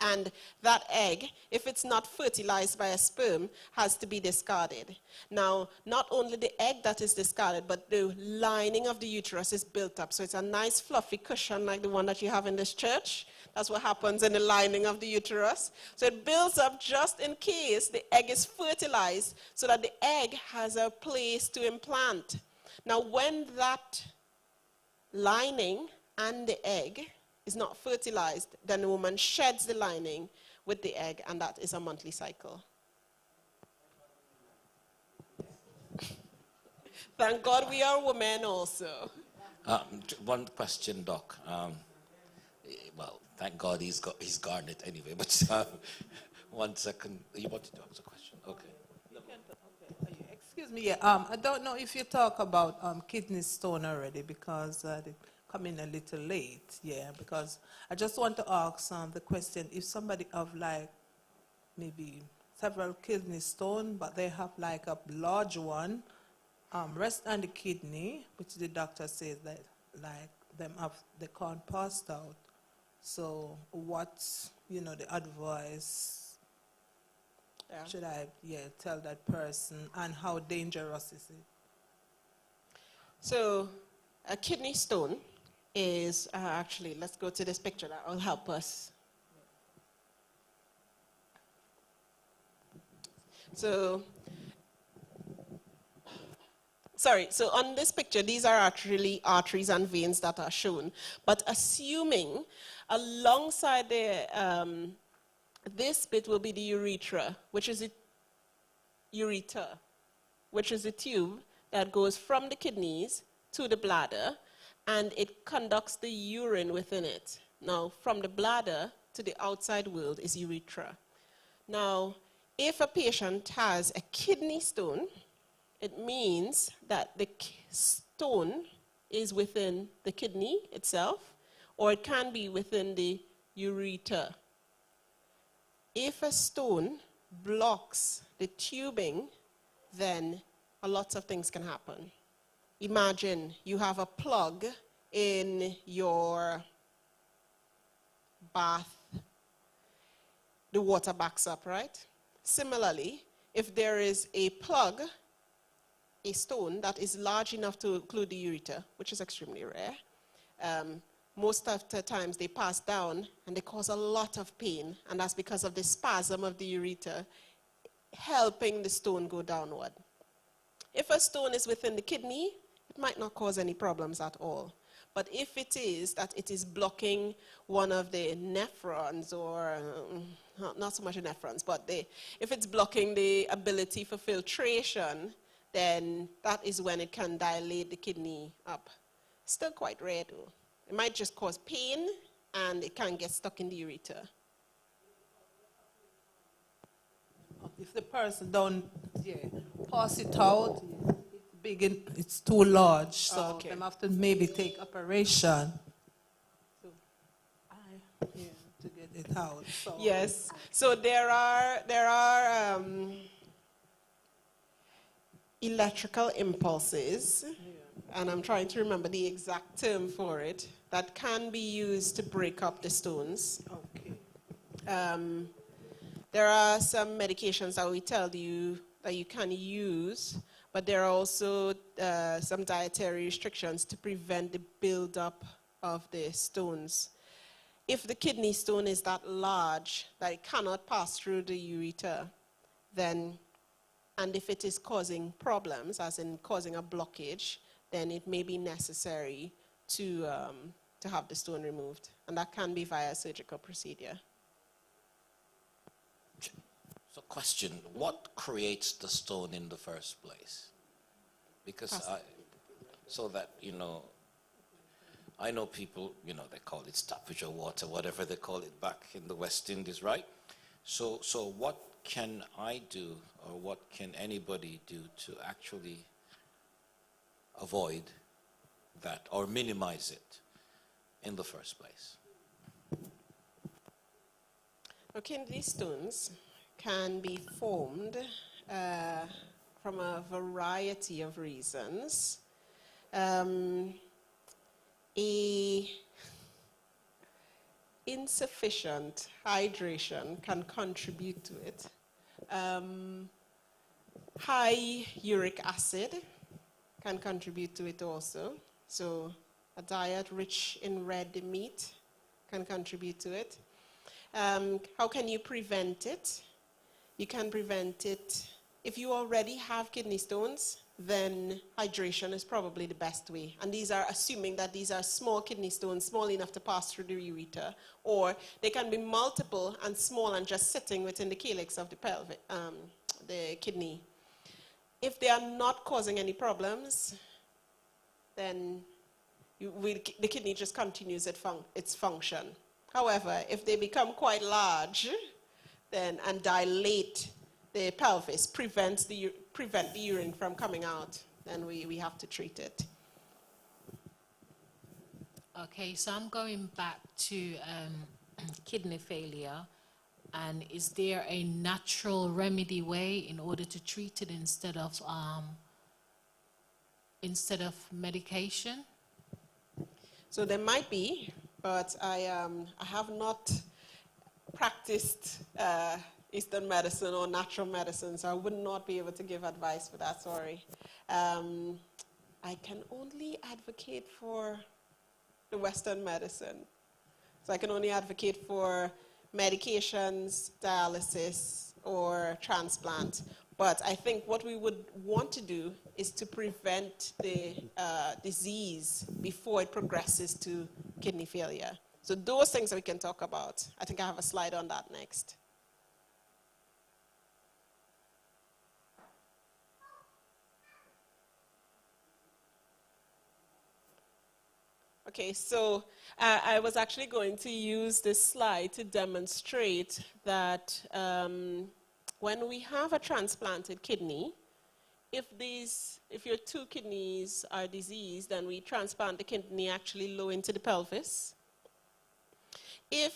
And that egg, if it's not fertilized by a sperm, has to be discarded. Now, not only the egg that is discarded, but the lining of the uterus is built up. So it's a nice fluffy cushion like the one that you have in this church. That's what happens in the lining of the uterus. So it builds up just in case the egg is fertilized so that the egg has a place to implant. Now, when that lining and the egg is not fertilized, then the woman sheds the lining with the egg, and that is a monthly cycle. Thank God we are women also. One question, Doc. Well, thank God he's garnered anyway, but 1 second. You wanted to ask a question? Okay. Excuse me, I don't know if you talk about kidney stone already, because they come in a little late, because I just want to ask the question, if somebody have like maybe several kidney stone, but they have like a large one, rest on the kidney, which the doctor says that like they can't pass out. So what's, the advice should I tell that person, and how dangerous is it? So a kidney stone is, actually, let's go to this picture that will help us. So on this picture, these are actually arteries and veins that are shown. But assuming alongside this bit will be the urethra, which is the ureter, which is the tube that goes from the kidneys to the bladder, and it conducts the urine within it. Now, from the bladder to the outside world is urethra. Now, if a patient has a kidney stone, it means that the stone is within the kidney itself, or it can be within the ureter. If a stone blocks the tubing, then a lot of things can happen. Imagine you have a plug in your bath, the water backs up, right? Similarly, if there is a plug, a stone that is large enough to include the ureter, which is extremely rare, most of the times they pass down and they cause a lot of pain, and that's because of the spasm of the ureter helping the stone go downward. If a stone is within the kidney, it might not cause any problems at all. But if it is that it is blocking one of the nephrons, or not so much the nephrons, but if it's blocking the ability for filtration, then that is when it can dilate the kidney up. Still quite rare though. It might just cause pain, and it can get stuck in the ureter. If the person don't pass it out, it's big, it's too large, so they have to maybe take operation to get it out. So. Yes. So there are electrical impulses, and I'm trying to remember the exact term for it, that can be used to break up the stones. Okay. There are some medications that we tell you that you can use, but there are also some dietary restrictions to prevent the buildup of the stones. If the kidney stone is that large that it cannot pass through the ureter, then, and if it is causing problems, as in causing a blockage, then it may be necessary to have the stone removed, and that can be via surgical procedure. So question, what creates the stone in the first place? Because so that, I know people, they call it Staffordshire water, whatever they call it back in the West Indies, right? So what can I do, or what can anybody do to actually avoid that or minimize it in the first place? Kidney stones can be formed from a variety of reasons. insufficient hydration can contribute to it. High uric acid can contribute to it also. So a diet rich in red meat can contribute to it. How can you prevent it? You can prevent it. If you already have kidney stones, then hydration is probably the best way. And these are assuming that these are small kidney stones, small enough to pass through the ureter, or they can be multiple and small and just sitting within the calyx of the pelvic, the kidney. If they are not causing any problems, then the kidney just continues its function. However, if they become quite large, then and dilate the pelvis, prevent the urine from coming out, then we have to treat it. Okay, so I'm going back to kidney failure. And is there a natural remedy way in order to treat it instead of medication? So there might be, but I have not practiced Eastern medicine or natural medicine, so I would not be able to give advice for that, sorry. I can only advocate for the Western medicine. So I can only advocate for medications, dialysis, or transplant. But I think what we would want to do is to prevent the disease before it progresses to kidney failure. So those things that we can talk about. I think I have a slide on that next. Okay, so I was actually going to use this slide to demonstrate that when we have a transplanted kidney, if your two kidneys are diseased, then we transplant the kidney actually low into the pelvis. If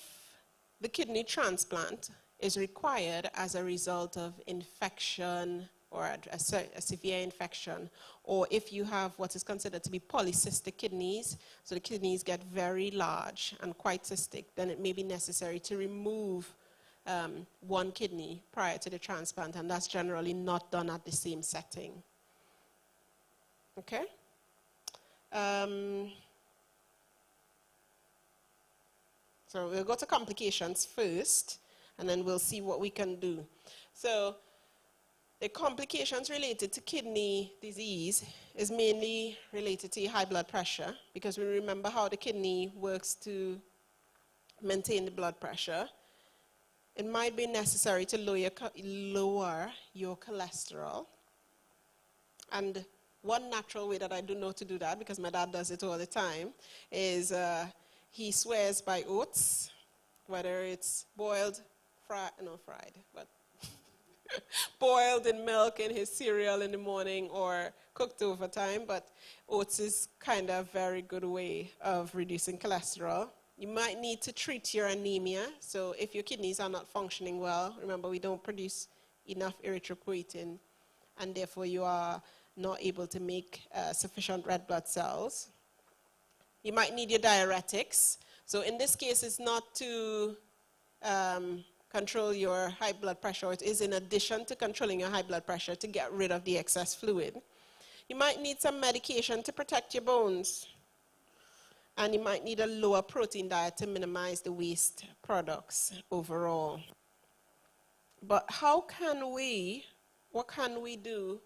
the kidney transplant is required as a result of infection or a severe infection, or if you have what is considered to be polycystic kidneys, so the kidneys get very large and quite cystic, then it may be necessary to remove one kidney prior to the transplant, and that's generally not done at the same setting. Okay? So we'll go to complications first, and then we'll see what we can do. So the complications related to kidney disease is mainly related to high blood pressure, because we remember how the kidney works to maintain the blood pressure. It might be necessary to lower your cholesterol. And one natural way that I do know to do that, because my dad does it all the time, is he swears by oats, whether it's boiled, fried, but boiled in milk in his cereal in the morning or cooked over time, but oats is kind of a very good way of reducing cholesterol. You might need to treat your anemia. So if your kidneys are not functioning well, remember we don't produce enough erythropoietin, and therefore you are not able to make sufficient red blood cells. You might need your diuretics. So in this case, it's not to control your high blood pressure. It is in addition to controlling your high blood pressure to get rid of the excess fluid. You might need some medication to protect your bones. And you might need a lower protein diet to minimize the waste products overall. But what can we do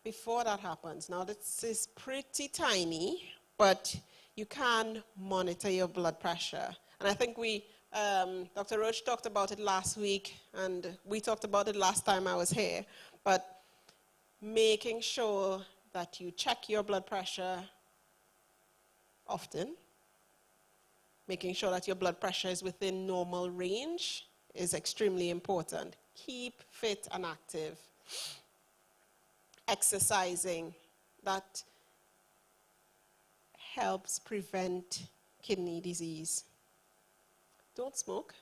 before that happens? Now, this is pretty tiny, but you can monitor your blood pressure. And I think Dr. Roach talked about it last week, and we talked about it last time I was here. But making sure that you check your blood pressure often, making sure that your blood pressure is within normal range is extremely important. Keep fit and active. Exercising, that helps prevent kidney disease. Don't smoke.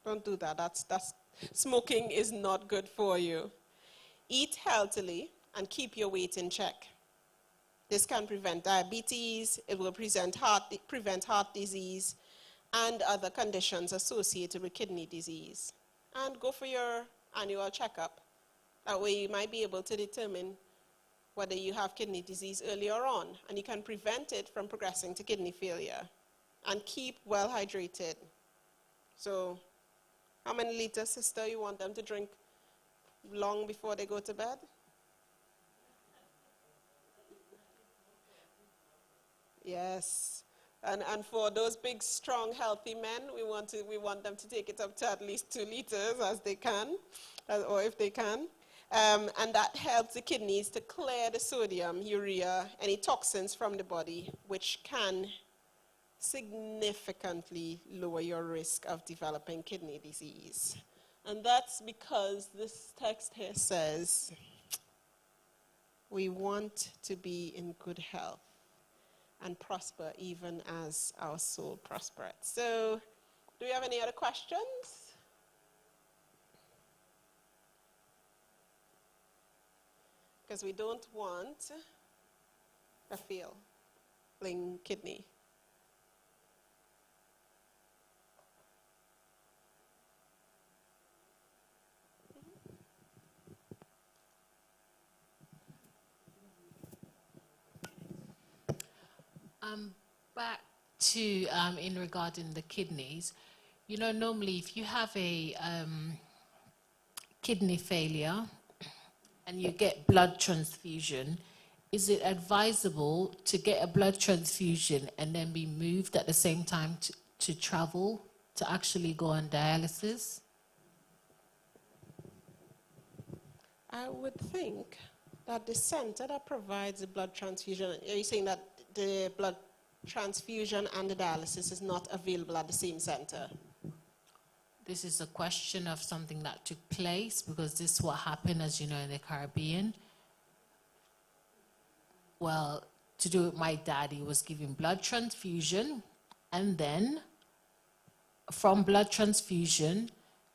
Don't do that. Smoking is not good for you. Eat healthily and keep your weight in check. This can prevent diabetes. It will prevent heart disease. and other conditions associated with kidney disease. And go for your annual checkup. That way you might be able to determine whether you have kidney disease earlier on, and you can prevent it from progressing to kidney failure. And keep well hydrated. So, how many liters, sister, you want them to drink long before they go to bed? Yes. And for those big, strong, healthy men, we want them to take it up to at least 2 liters as they can, or if they can. And that helps the kidneys to clear the sodium, urea, any toxins from the body, which can significantly lower your risk of developing kidney disease. And that's because this text here says, we want to be in good health and prosper even as our soul prospereth. So, do we have any other questions? Because we don't want a failing kidney. Back to in regarding the kidneys, you know, normally if you have a kidney failure and you get blood transfusion, is it advisable to get a blood transfusion and then be moved at the same time to travel to actually go on dialysis? I would think that the center that provides the blood transfusion, are you saying that the blood transfusion and the dialysis is not available at the same center? This is a question of something that took place because this is what happened, as you know, in the Caribbean. Well, to do with my dad, he was giving blood transfusion, and then from blood transfusion,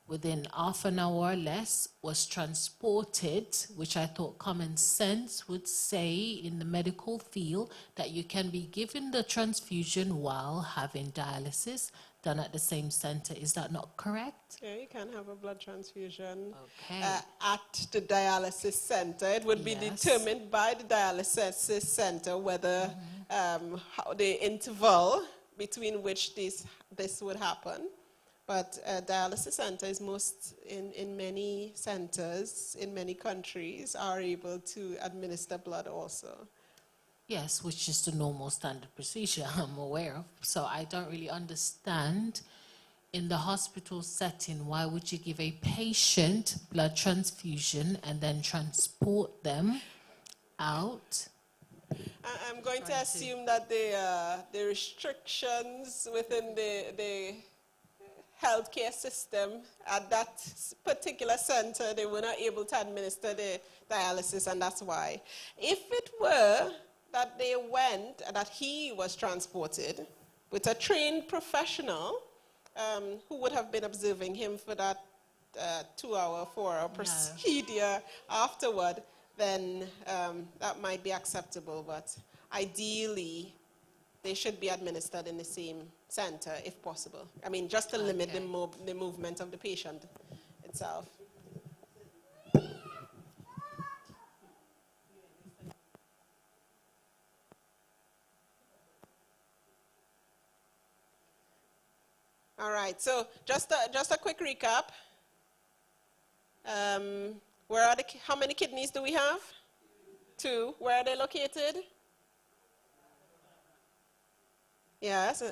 within half an hour or less, was transported, which I thought common sense would say in the medical field that you can be given the transfusion while having dialysis done at the same center. Is that not correct? Yeah, you can have a blood transfusion Okay. at the dialysis center. It would be determined by the dialysis center whether how the interval between which this would happen. But dialysis center is in many centers, in many countries, are able to administer blood also. Yes, which is the normal standard procedure I'm aware of. So I don't really understand in the hospital setting, why would you give a patient blood transfusion and then transport them out? I'm going to assume that the restrictions within the healthcare system at that particular center, they were not able to administer the dialysis, and that's why. If it were that they went, that he was transported with a trained professional who would have been observing him for that 2-hour, 4-hour procedure afterward, then that might be acceptable. But ideally, they should be administered in the same center if possible. I mean, just to limit the movement of the patient itself. All right, so just a quick recap. How many kidneys do we have? 2. Where are they located? Yes,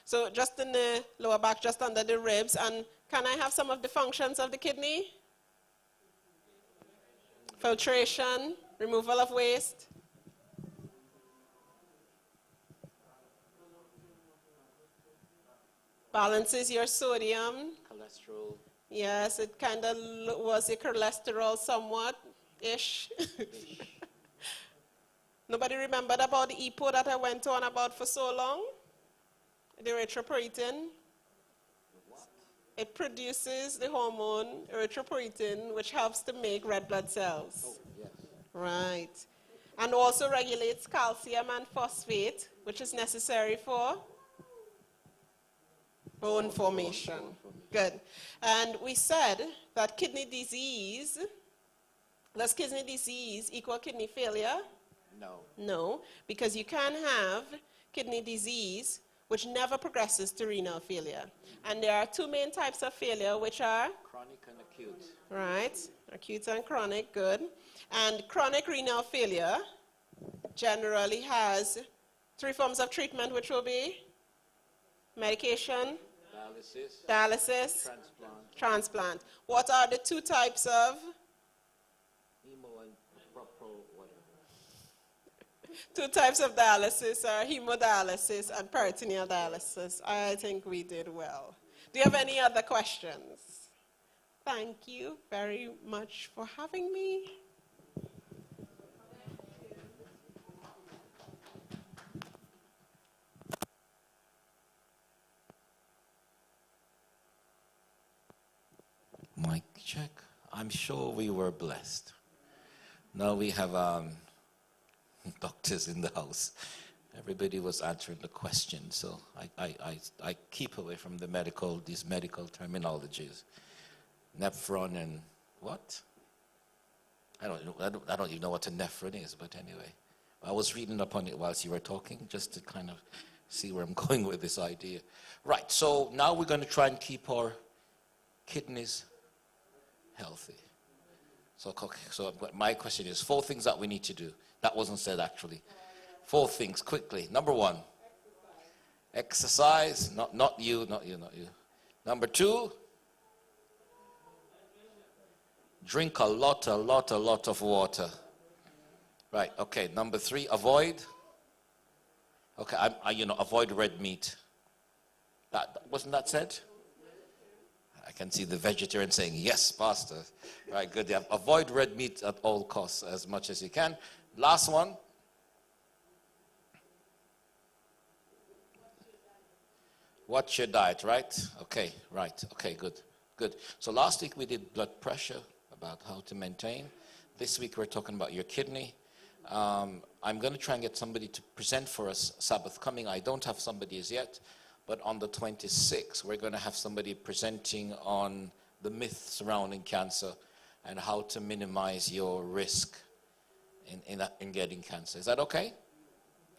so just in the lower back, just under the ribs. And can I have some of the functions of the kidney? Filtration, removal of waste. Balances your sodium. Cholesterol. Yes, it kind of was your cholesterol somewhat-ish. Nobody remembered about the EPO that I went on about for so long? The erythropoietin. What? It produces the hormone erythropoietin, which helps to make red blood cells. Oh, yes. Right. And also regulates calcium and phosphate, which is necessary for Bone formation. Good. And we said that kidney disease, does kidney disease equal kidney failure? No. No, because you can have kidney disease which never progresses to renal failure. And there are two main types of failure, which are? Chronic and acute. Right, acute and chronic, good. And chronic renal failure generally has three forms of treatment, which will be medication, dialysis, transplant. What are the two types of? Hemo and whatever. Two types of dialysis are hemodialysis and peritoneal dialysis. I think we did well. Do you have any other questions? Thank you very much for having me. Mic check. I'm sure we were blessed. Now we have doctors in the house. Everybody was answering the question, so I keep away from these medical terminologies. Nephron and what? I don't even know what a nephron is, but anyway. I was reading up on it whilst you were talking, just to kind of see where I'm going with this idea. Right, so now we're going to try and keep our kidneys healthy. So my question is 4 things that we need to do. That wasn't said actually. 4 things quickly. Number 1, exercise. Not you. Number 2, drink a lot of water. Right. Okay. Number 3, avoid. Okay. Avoid red meat. Wasn't that said? I can see the vegetarian saying, yes, Pastor. Right, good. Yeah. Avoid red meat at all costs as much as you can. Last one. Watch your diet, right? Okay, right. Okay, good. So last week we did blood pressure, about how to maintain. This week we're talking about your kidney. I'm going to try and get somebody to present for us Sabbath coming. I don't have somebody as yet. But on the 26th, we're going to have somebody presenting on the myths surrounding cancer and how to minimize your risk in getting cancer. Is that okay?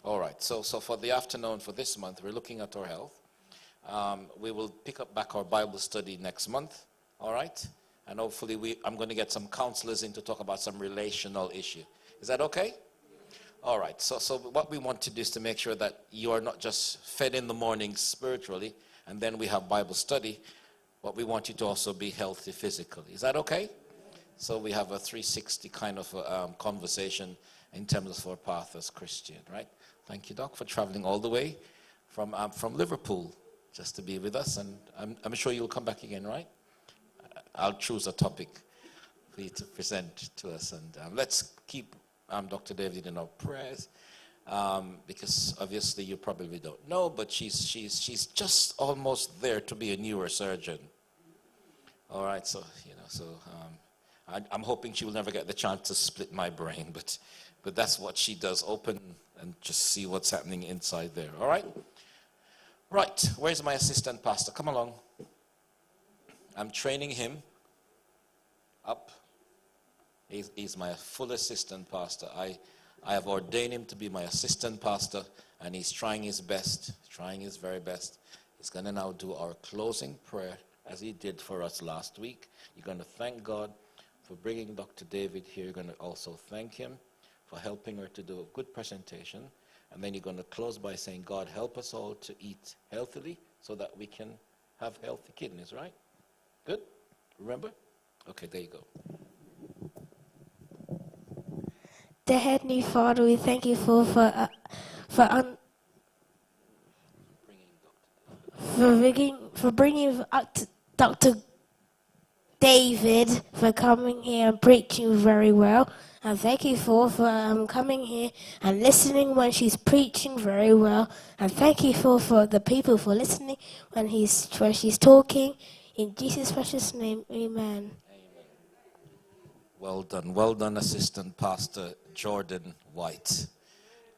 All right. So for the afternoon for this month, we're looking at our health. We will pick up back our Bible study next month. All right? And hopefully I'm going to get some counselors in to talk about some relational issue. Is that okay? All right, so what we want to do is to make sure that you are not just fed in the morning spiritually, and then we have Bible study, but we want you to also be healthy physically. Is that okay? So we have a 360 kind of conversation in terms of our path as Christian, right? Thank you, Doc, for traveling all the way from Liverpool just to be with us, and I'm sure you'll come back again, right? I'll choose a topic for you to present to us, and let's keep Dr. David in our prayers, because obviously you probably don't know, but she's just almost there to be a neurosurgeon. All right, so I'm hoping she will never get the chance to split my brain, but that's what she does, open and just see what's happening inside there. All right? Right, where's my assistant pastor? Come along. I'm training him up. He's my full assistant pastor. I have ordained him to be my assistant pastor, and he's trying his best, trying his very best. He's going to now do our closing prayer, as he did for us last week. You're going to thank God for bringing Dr. David here. You're going to also thank him for helping her to do a good presentation. And then you're going to close by saying, God, help us all to eat healthily so that we can have healthy kidneys, right? Good? Remember? Okay, there you go. Dear Heavenly Father, we thank you for bringing up Dr. David, for coming here and preaching very well, and thank you for coming here and listening when she's preaching very well, and thank you for the people for listening when she's talking. In Jesus' precious name, amen. Well done, Assistant Pastor Jordan White.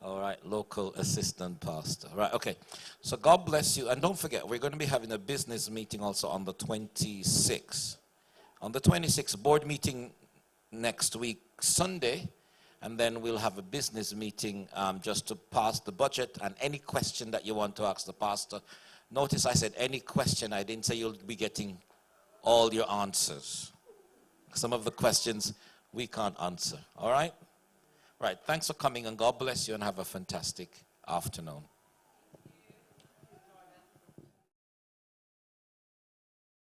All right, local assistant pastor. Right, okay. So God bless you. And don't forget, we're going to be having a business meeting also on the 26th. On the 26th, board meeting next week, Sunday. And then we'll have a business meeting just to pass the budget and any question that you want to ask the pastor. Notice I said any question. I didn't say you'll be getting all your answers. Some of the questions we can't answer. All right? Right. Thanks for coming, and God bless you, and have a fantastic afternoon.